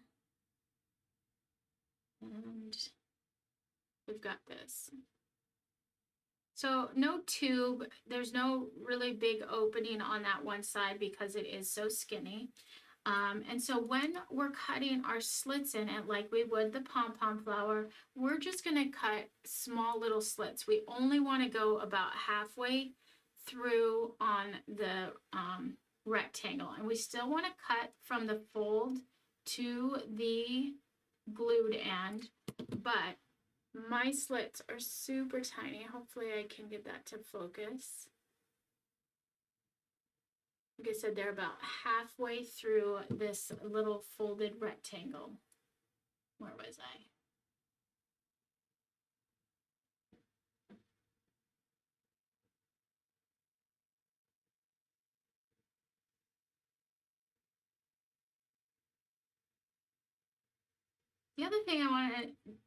And we've got this. So no tube, there's no really big opening on that one side because it is so skinny. And so when we're cutting our slits in it, like we would the pom-pom flower, we're just going to cut small little slits. We only want to go about halfway through on the rectangle. And we still want to cut from the fold to the glued end, but my slits are super tiny. Hopefully I can get that to focus. Like I said, they're about halfway through this little folded rectangle. Where was I? The other thing I want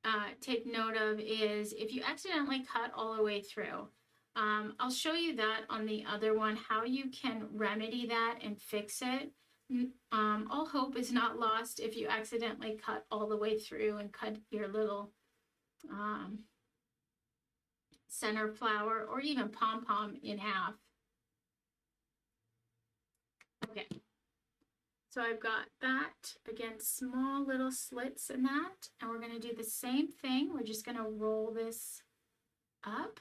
to take note of is if you accidentally cut all the way through, I'll show you that on the other one, how you can remedy that and fix it. All hope is not lost if you accidentally cut all the way through and cut your little center flower or even pom-pom in half. Okay, so I've got that, again, small little slits in that, and we're going to do the same thing. We're just going to roll this up.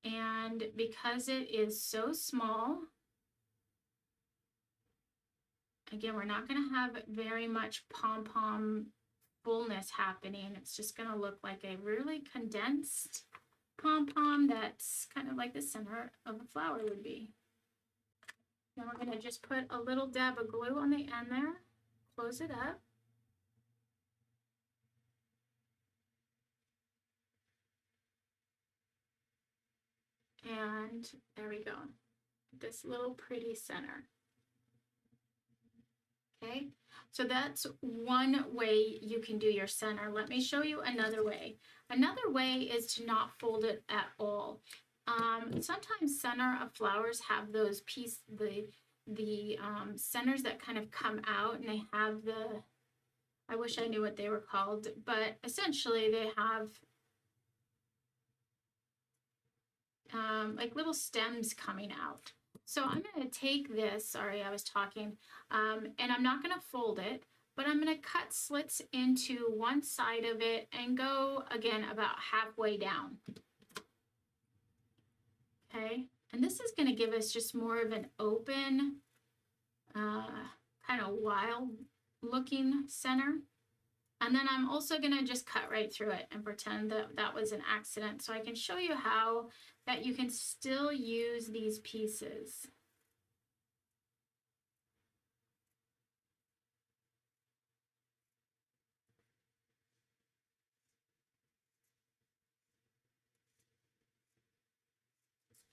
And because it is so small, again, we're not going to have very much pom-pom fullness happening. It's just going to look like a really condensed pom-pom that's kind of like the center of a flower would be. Then we're going to just put a little dab of glue on the end there, close it up. And there we go, this little pretty center. Okay, so that's one way you can do your center. Let me show you another way. Another way is to not fold it at all. Sometimes center of flowers have those the centers that kind of come out, and they have the, I wish I knew what they were called, but essentially they have like little stems coming out. So I'm going to take this, sorry, I was talking, and I'm not going to fold it, but I'm going to cut slits into one side of it and go again about halfway down. Okay, and this is going to give us just more of an open, kind of wild looking center. And then I'm also going to just cut right through it and pretend that that was an accident, so I can show you how that you can still use these pieces.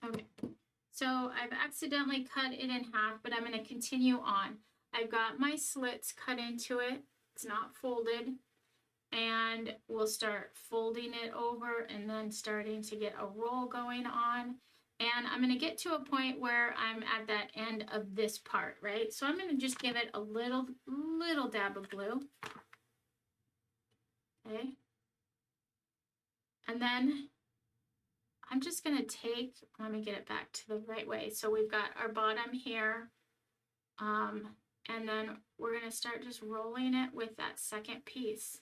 Okay, so I've accidentally cut it in half, but I'm going to continue on. I've got my slits cut into it. It's not folded. And we'll start folding it over and then starting to get a roll going on. And I'm going to get to a point where I'm at that end of this part, right? So I'm going to just give it a little dab of glue. Okay. And then I'm just going to take, let me get it back to the right way. So we've got our bottom here. And then we're going to start just rolling it with that second piece.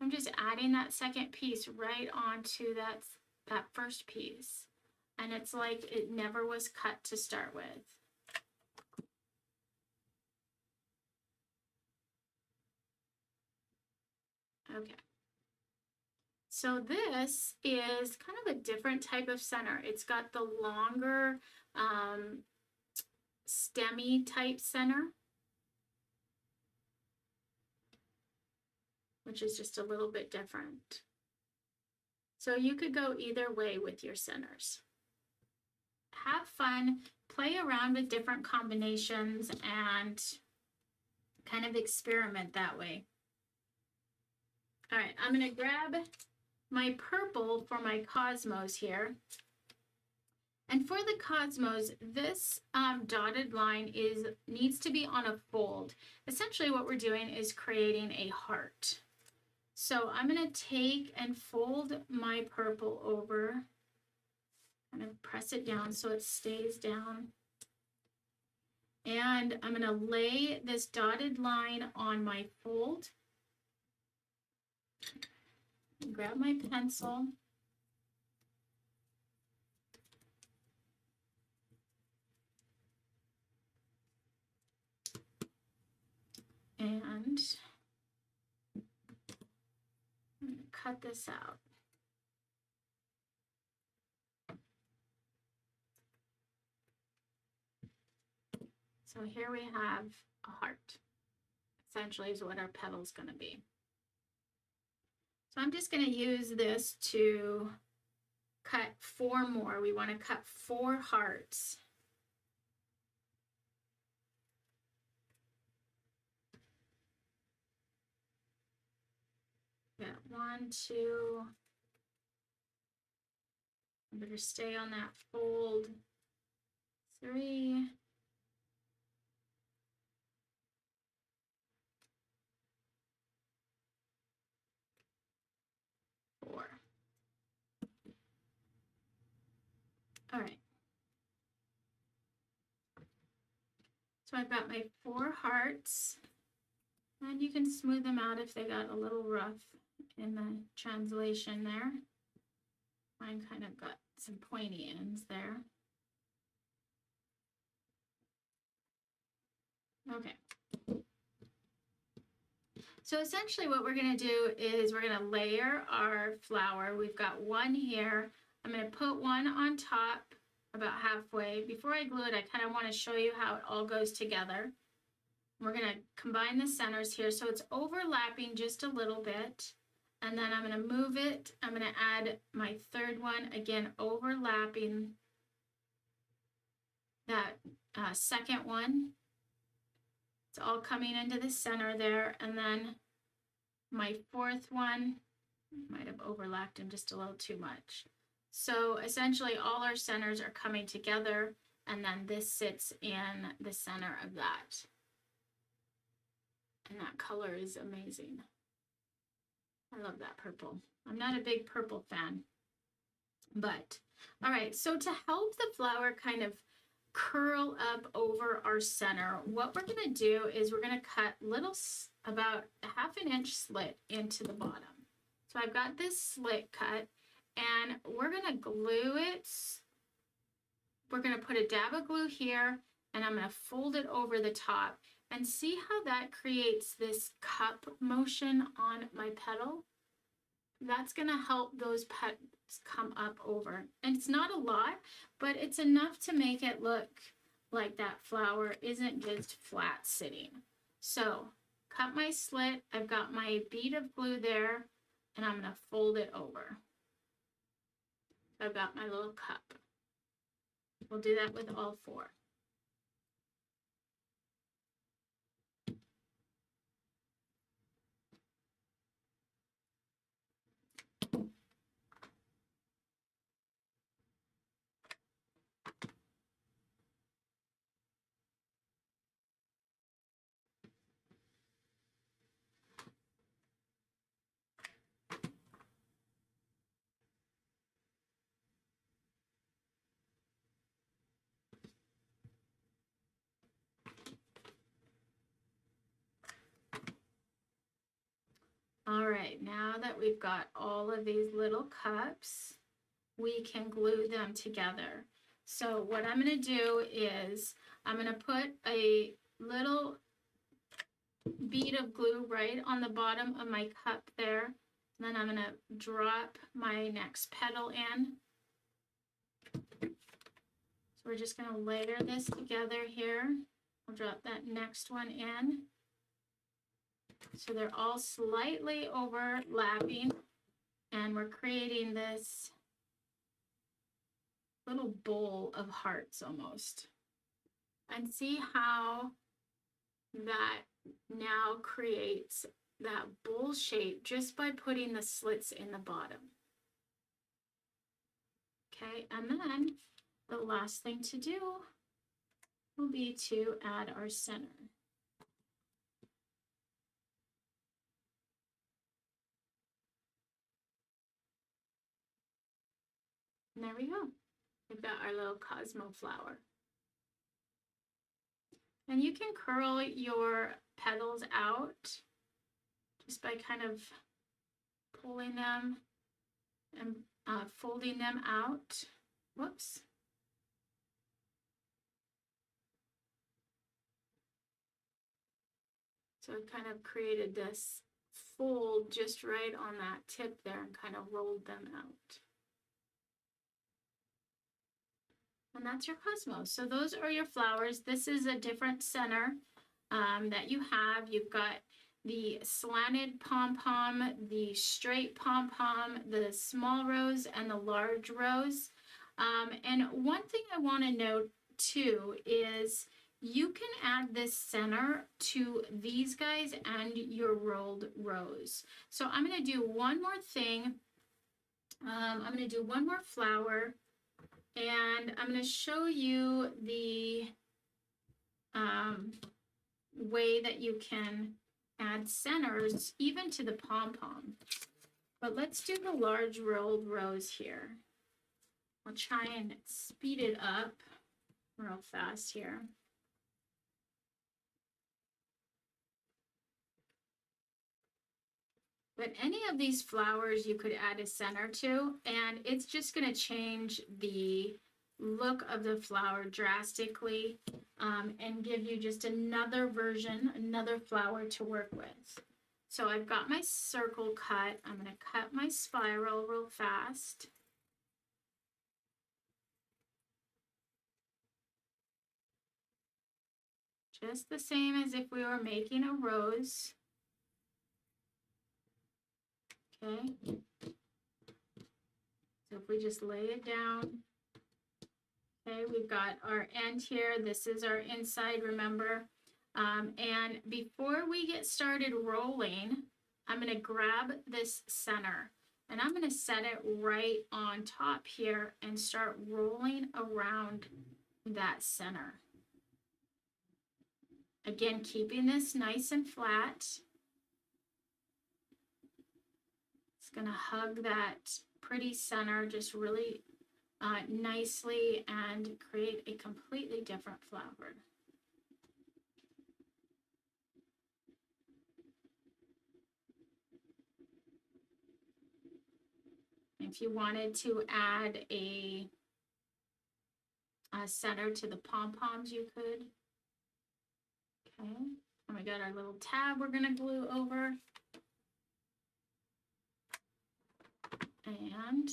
I'm just adding that second piece right onto that first piece. And it's like it never was cut to start with. Okay. So this is kind of a different type of center. It's got the longer stemmy type center, which is just a little bit different. So you could go either way with your centers. Have fun, play around with different combinations, and kind of experiment that way. All right, I'm going to grab my purple for my Cosmos here. And for the Cosmos, this dotted line needs to be on a fold. Essentially what we're doing is creating a heart. So I'm going to take and fold my purple over. I'm going to press it down so it stays down. And I'm going to lay this dotted line on my fold. Grab my pencil. And I'm going to cut this out. So here we have a heart, essentially is what our petal is going to be. So I'm just going to use this to cut 4 more. We want to cut 4 hearts. Got 1, 2. I better stay on that fold. 3. 4. All right. So I've got my 4 hearts, and you can smooth them out if they got a little rough in the translation there. Mine kind of got some pointy ends there. Okay. So essentially what we're going to do is we're going to layer our flower. We've got 1 here. I'm going to put 1 on top about halfway. Before I glue it, I kind of want to show you how it all goes together. We're going to combine the centers here so it's overlapping just a little bit. And then I'm going to move it. I'm going to add my 3rd one, again overlapping that 2nd one. It's all coming into the center there. And then my 4th one, might have overlapped them just a little too much. So essentially all our centers are coming together, and then this sits in the center of that. And that color is amazing. I love that purple. I'm not a big purple fan, but all right. So to help the flower kind of curl up over our center, what we're going to do is we're going to cut little, about a 1/2 inch slit into the bottom. So I've got this slit cut, and we're going to glue it. We're going to put a dab of glue here, and I'm going to fold it over the top, and see how that creates this cup motion on my petal. That's going to help those petals come up over. And it's not a lot, but it's enough to make it look like that flower isn't just flat sitting. So cut my slit. I've got my bead of glue there, and I'm going to fold it over. I've got my little cup. We'll do that with all 4. All right, now that we've got all of these little cups, we can glue them together. So what I'm going to do is I'm going to put a little bead of glue right on the bottom of my cup there. And then I'm going to drop my next petal in. So we're just going to layer this together here. I'll drop that next one in. So they're all slightly overlapping, and we're creating this little bowl of hearts almost. And see how that now creates that bowl shape just by putting the slits in the bottom. Okay, and then the last thing to do will be to add our center. And there we go. We've got our little Cosmo flower. And you can curl your petals out just by kind of pulling them and folding them out. Whoops. So I kind of created this fold just right on that tip there and kind of rolled them out. And that's your Cosmo. So those are your flowers. This is a different center that you have. You've got the slanted pom-pom, the straight pom-pom, the small rose, and the large rose. And one thing I want to note too is you can add this center to these guys and your rolled rose. So I'm going to do one more thing. I'm going to do one more flower. And I'm going to show you the way that you can add centers even to the pom-pom. But let's do the large rolled rose here. I'll try and speed it up real fast here. But any of these flowers you could add a center to, and it's just going to change the look of the flower drastically and give you just another version, another flower to work with. So I've got my circle cut. I'm going to cut my spiral real fast. Just the same as if we were making a rose. Okay, so if we just lay it down, okay, we've got our end here. This is our inside, remember. And before we get started rolling, I'm going to grab this center and I'm going to set it right on top here and start rolling around that center. Again, keeping this nice and flat. Going to hug that pretty center just really nicely and create a completely different flower. If you wanted to add a center to the pom-poms, you could. Okay, and we got our little tab we're gonna glue over. And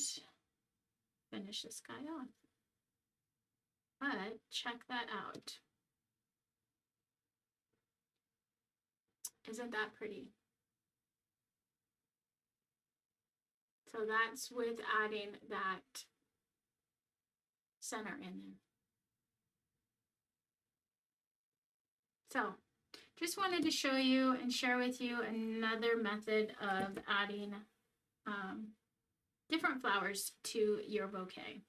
finish this guy off. But check that out. Isn't that pretty? So that's with adding that center in there. So just wanted to show you and share with you another method of adding different flowers to your bouquet.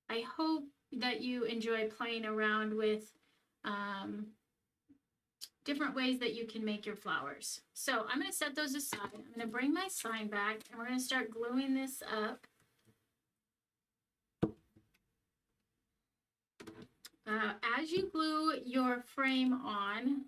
I hope that you enjoy playing around with different ways that you can make your flowers. So I'm going to set those aside. I'm going to bring my sign back and we're going to start gluing this up. As you glue your frame on,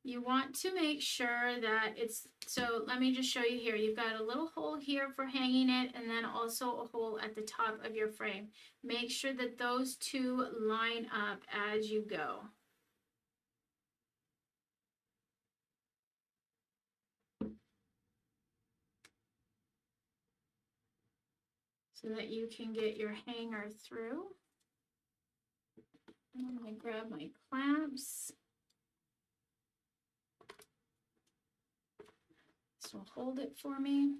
you want to make sure that it's, so let me just show you here. You've got a little hole here for hanging it and then also a hole at the top of your frame. Make sure that those two line up as you go. So that you can get your hanger through. I'm going to grab my clamps. This will hold it for me.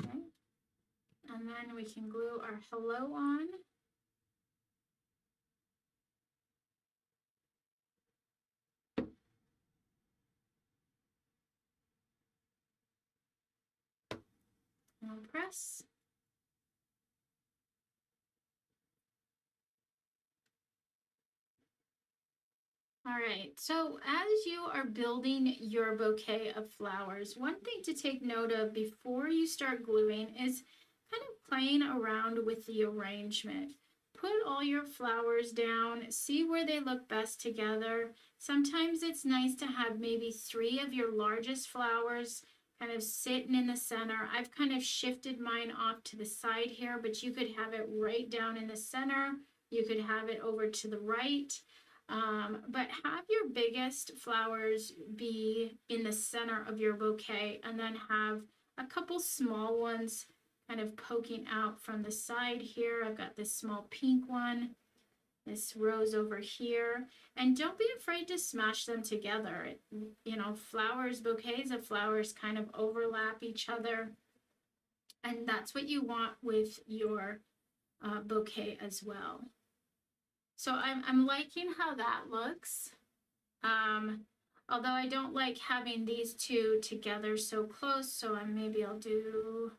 Okay. And then we can glue our hello on. And I'll press. All right, so as you are building your bouquet of flowers, one thing to take note of before you start gluing is kind of playing around with the arrangement. Put all your flowers down, see where they look best together. Sometimes it's nice to have maybe 3 of your largest flowers kind of sitting in the center. I've kind of shifted mine off to the side here, but you could have it right down in the center. You could have it over to the right. But have your biggest flowers be in the center of your bouquet and then have a couple small ones kind of poking out from the side here. I've got this small pink one, this rose over here, and don't be afraid to smash them together. You know, flowers, bouquets of flowers kind of overlap each other, and that's what you want with your bouquet as well. So I'm liking how that looks. Although I don't like having these two together so close, so maybe I'll do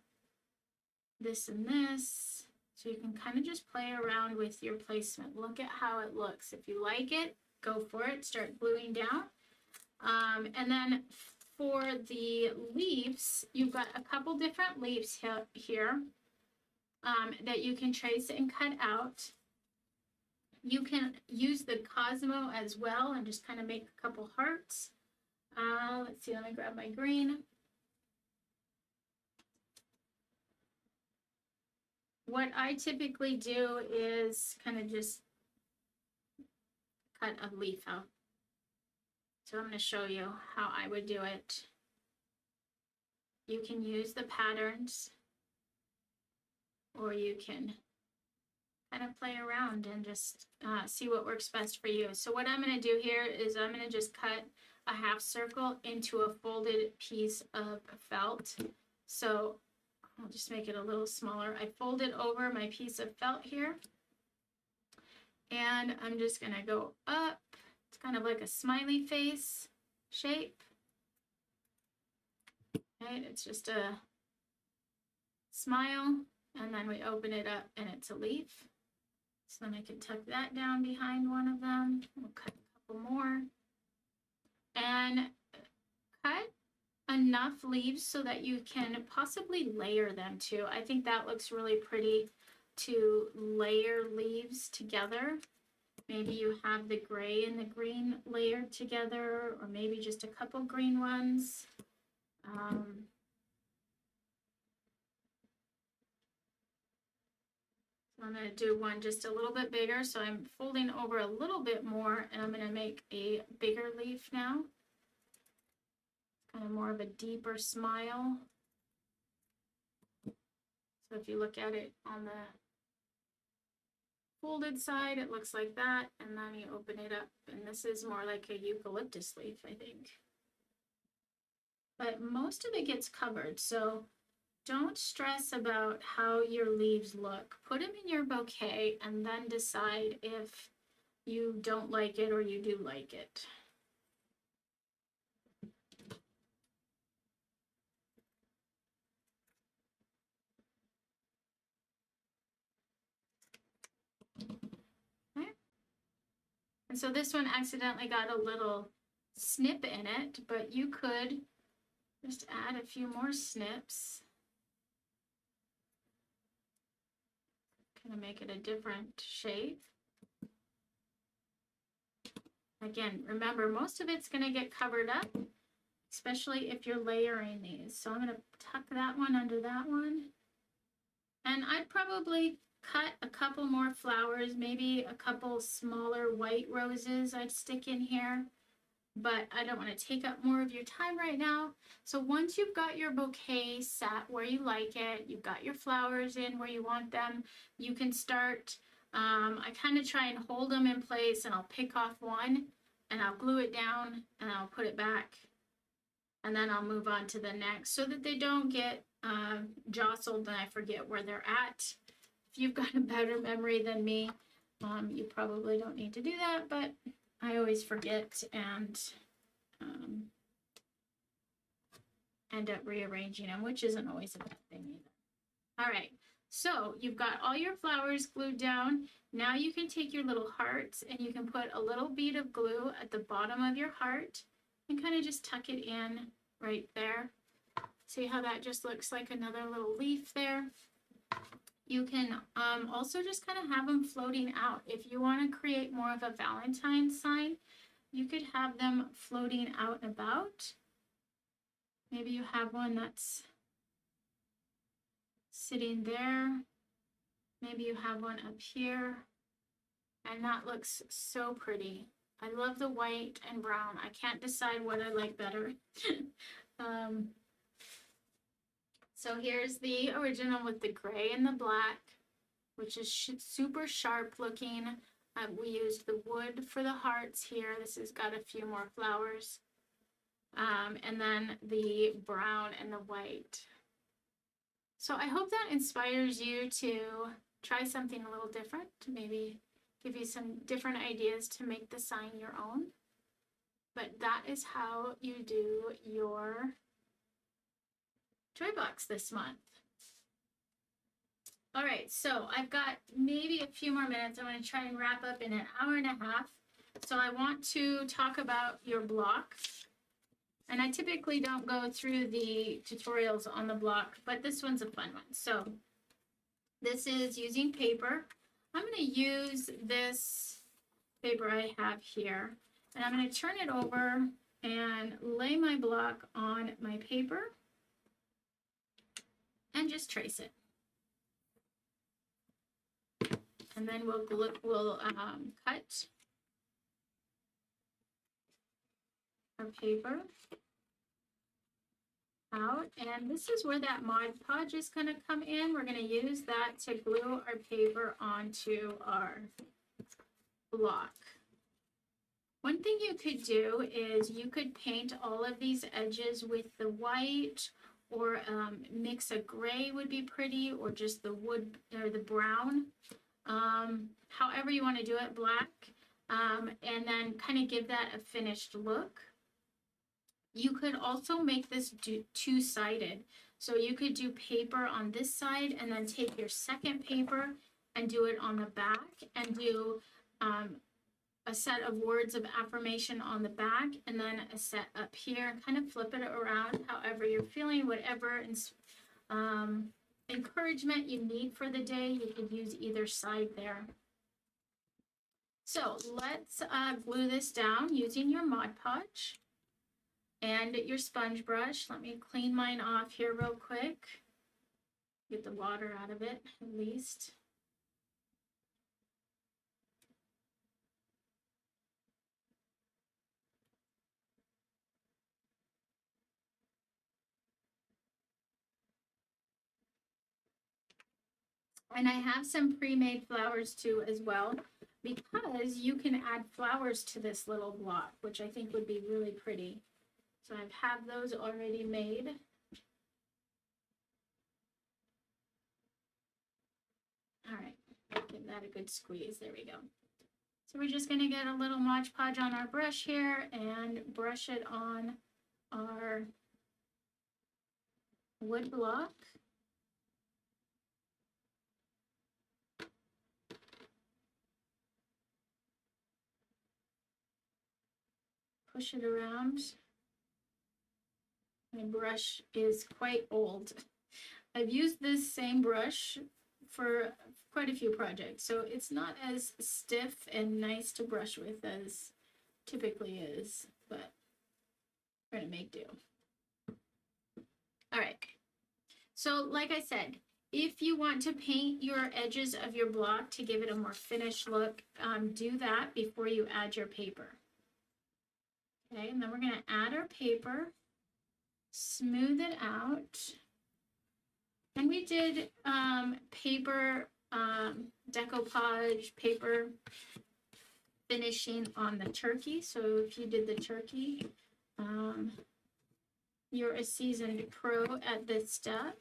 this and this. So you can kind of just play around with your placement. Look at how it looks. If you like it, go for it. Start gluing down. And then for the leaves, you've got a couple different leaves here that you can trace and cut out. You can use the Cosmo as well and just kind of make a couple hearts. Let's see, let me grab my green. What I typically do is kind of just cut a leaf out. So I'm going to show you how I would do it. You can use the patterns, or you can kind of play around and just see what works best for you. So what I'm going to do here is I'm going to just cut a half circle into a folded piece of felt. So I'll just make it a little smaller. I folded over my piece of felt here, and I'm just going to go up. It's kind of like a smiley face shape. Right? It's just a smile, and then we open it up and it's a leaf. So then I can tuck that down behind one of them. We'll cut a couple more and cut enough leaves so that you can possibly layer them too. I think that looks really pretty to layer leaves together. Maybe you have the gray and the green layered together, or maybe just a couple green ones. I'm going to do one just a little bit bigger, so I'm folding over a little bit more, and I'm going to make a bigger leaf now. Kind of more of a deeper smile. So if you look at it on the folded side, it looks like that, and then you open it up, and this is more like a eucalyptus leaf, I think. But most of it gets covered, so don't stress about how your leaves look. Put them in your bouquet and then decide if you don't like it or you do like it. Okay. And so this one accidentally got a little snip in it, but you could just add a few more snips. Kind of make it a different shape. Again, remember, most of it's going to get covered up, especially if you're layering these. So I'm going to tuck that one under that one. And I'd probably cut a couple more flowers, maybe a couple smaller white roses I'd stick in here. But I don't want to take up more of your time right now. So once you've got your bouquet set where you like it, you've got your flowers in where you want them, you can start. I kind of try and hold them in place, and I'll pick off one and I'll glue it down and I'll put it back, and then I'll move on to the next so that they don't get jostled and I forget where they're at. If you've got a better memory than me, you probably don't need to do that, but I always forget and end up rearranging them, which isn't always a bad thing either. All right, so you've got all your flowers glued down. Now you can take your little hearts and you can put a little bead of glue at the bottom of your heart and kind of just tuck it in right there. See how that just looks like another little leaf there? You can also just kind of have them floating out. If you want to create more of a Valentine's sign, you could have them floating out and about. Maybe you have one that's sitting there. Maybe you have one up here. And that looks so pretty. I love the white and brown. I can't decide what I like better. So here's the original with the gray and the black, which is super sharp looking. We used the wood for the hearts here. This has got a few more flowers. And then the brown and the white. So I hope that inspires you to try something a little different, to maybe give you some different ideas to make the sign your own. But that is how you do your Joy Box this month. All right, so I've got maybe a few more minutes. I'm going to try and wrap up in an hour and a half. So I want to talk about your block. And I typically don't go through the tutorials on the block, but this one's a fun one. So this is using paper. I'm going to use this paper I have here, and I'm going to turn it over and lay my block on my paper and just trace it. And then we'll cut our paper out, and this is where that Mod Podge is going to come in. We're going to use that to glue our paper onto our block. One thing you could do is you could paint all of these edges with the white, or mix a gray would be pretty, or just the wood or the brown. However you want to do it, black, and then kind of give that a finished look. You could also make this two-sided. So you could do paper on this side and then take your second paper and do it on the back and do a set of words of affirmation on the back, and then a set up here. Kind of flip it around however you're feeling, whatever encouragement you need for the day. You could use either side there. So let's glue this down using your Mod Podge and your sponge brush. Let me clean mine off here real quick. Get the water out of it at least. And I have some pre-made flowers too as well, because you can add flowers to this little block, which I think would be really pretty. So I have those already made. All right, give that a good squeeze. There we go. So we're just going to get a little Mod Podge on our brush here and brush it on our wood block. Push it around. My brush is quite old. I've used this same brush for quite a few projects, so it's not as stiff and nice to brush with as typically is, but we're gonna make do. All right, so like I said, if you want to paint your edges of your block to give it a more finished look, do that before you add your paper. Okay, and then we're gonna add our paper, smooth it out. And we did paper decoupage, paper finishing on the turkey. So if you did the turkey, you're a seasoned pro at this step.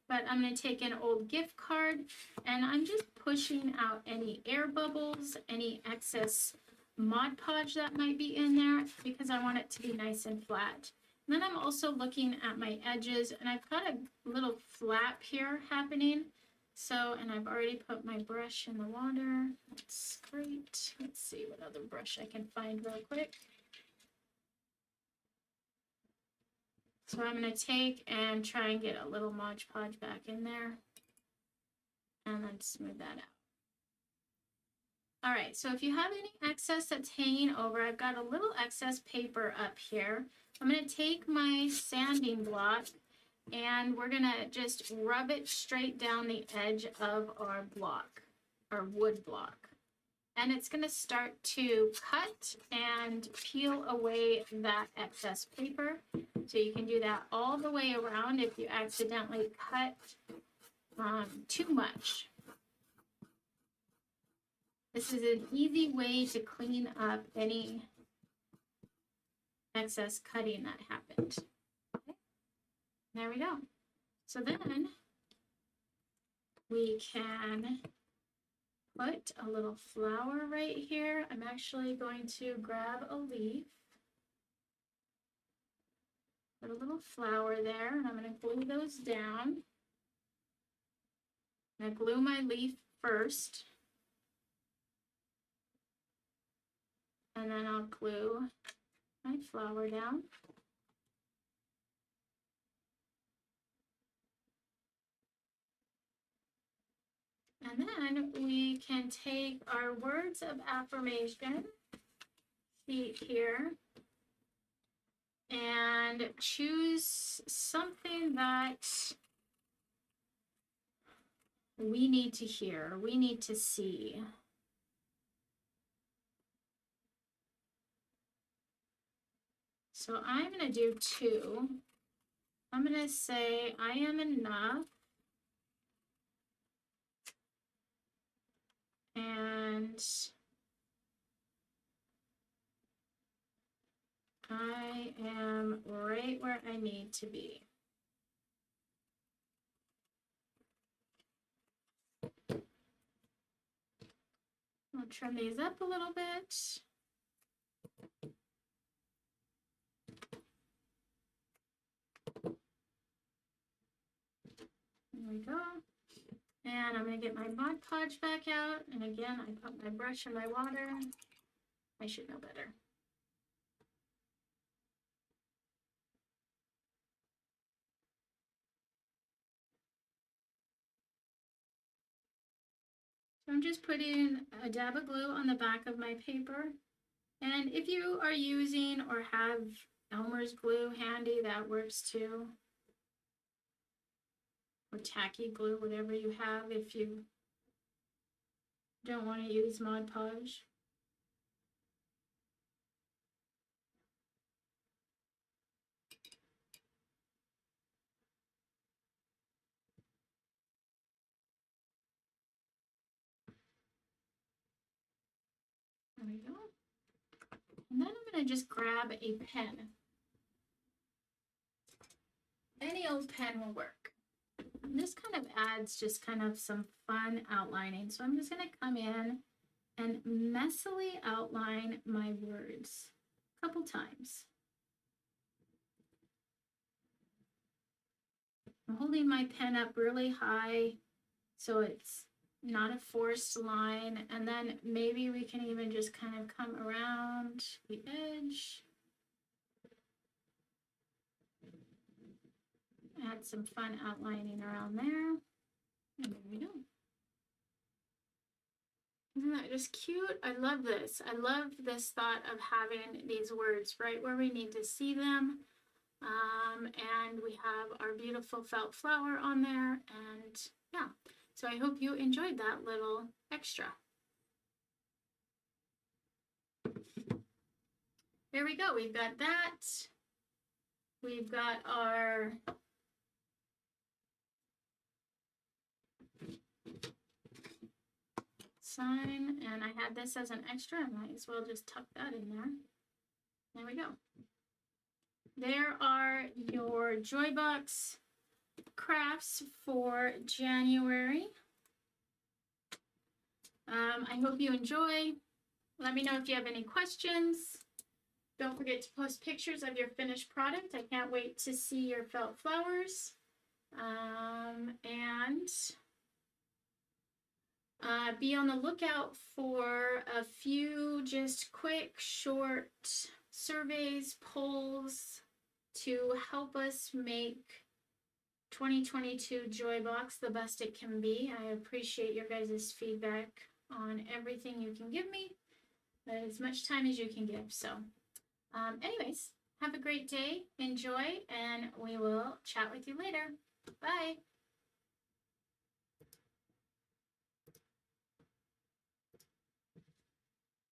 But I'm going to take an old gift card and I'm just pushing out any air bubbles, any excess Mod Podge that might be in there, because I want it to be nice and flat. And then I'm also looking at my edges, and I've got a little flap here happening. So, and I've already put my brush in the water. That's great. Let's see what other brush I can find real quick. So I'm going to take and try and get a little Mod Podge back in there, and then smooth that out. All right, so if you have any excess that's hanging over, I've got a little excess paper up here. I'm going to take my sanding block and we're going to just rub it straight down the edge of our block, our wood block. And it's going to start to cut and peel away that excess paper. So you can do that all the way around if you accidentally cut too much. This is an easy way to clean up any excess cutting that happened. Okay. There we go. So then we can put a little flower right here. I'm actually going to grab a leaf, put a little flower there, and I'm going to glue those down. I'm going to glue my leaf first, and then I'll glue my flower down. And then we can take our words of affirmation sheet here and choose something that we need to hear, we need to see. So I'm going to do 2. I'm going to say, I am enough. And I am right where I need to be. I'll trim these up a little bit. There we go. And I'm going to get my Mod Podge back out. And again, I put my brush in my water. I should know better. So I'm just putting a dab of glue on the back of my paper. And if you are using or have Elmer's glue handy, that works too. Or tacky glue, whatever you have if you don't want to use Mod Podge. There we go. And then I'm going to just grab a pen. Any old pen will work. And this kind of adds just kind of some fun outlining. So I'm just going to come in and messily outline my words a couple times. I'm holding my pen up really high so it's not a forced line, and then maybe we can even just kind of come around the edge. Add some fun outlining around there. And there we go. Isn't that just cute? I love this. I love this thought of having these words right where we need to see them. And we have our beautiful felt flower on there. And yeah, so I hope you enjoyed that little extra. There we go. We've got that. We've got our sign, and I had this as an extra. I might as well just tuck that in there. There we go. There are your Joy Box crafts for January. I hope you enjoy. Let me know if you have any questions. Don't forget to post pictures of your finished product. I can't wait to see your felt flowers. And be on the lookout for a few just quick, short surveys, polls to help us make 2022 Joy Box the best it can be. I appreciate your guys' feedback on everything you can give me, as much time as you can give. So anyways, have a great day, enjoy, and we will chat with you later. Bye.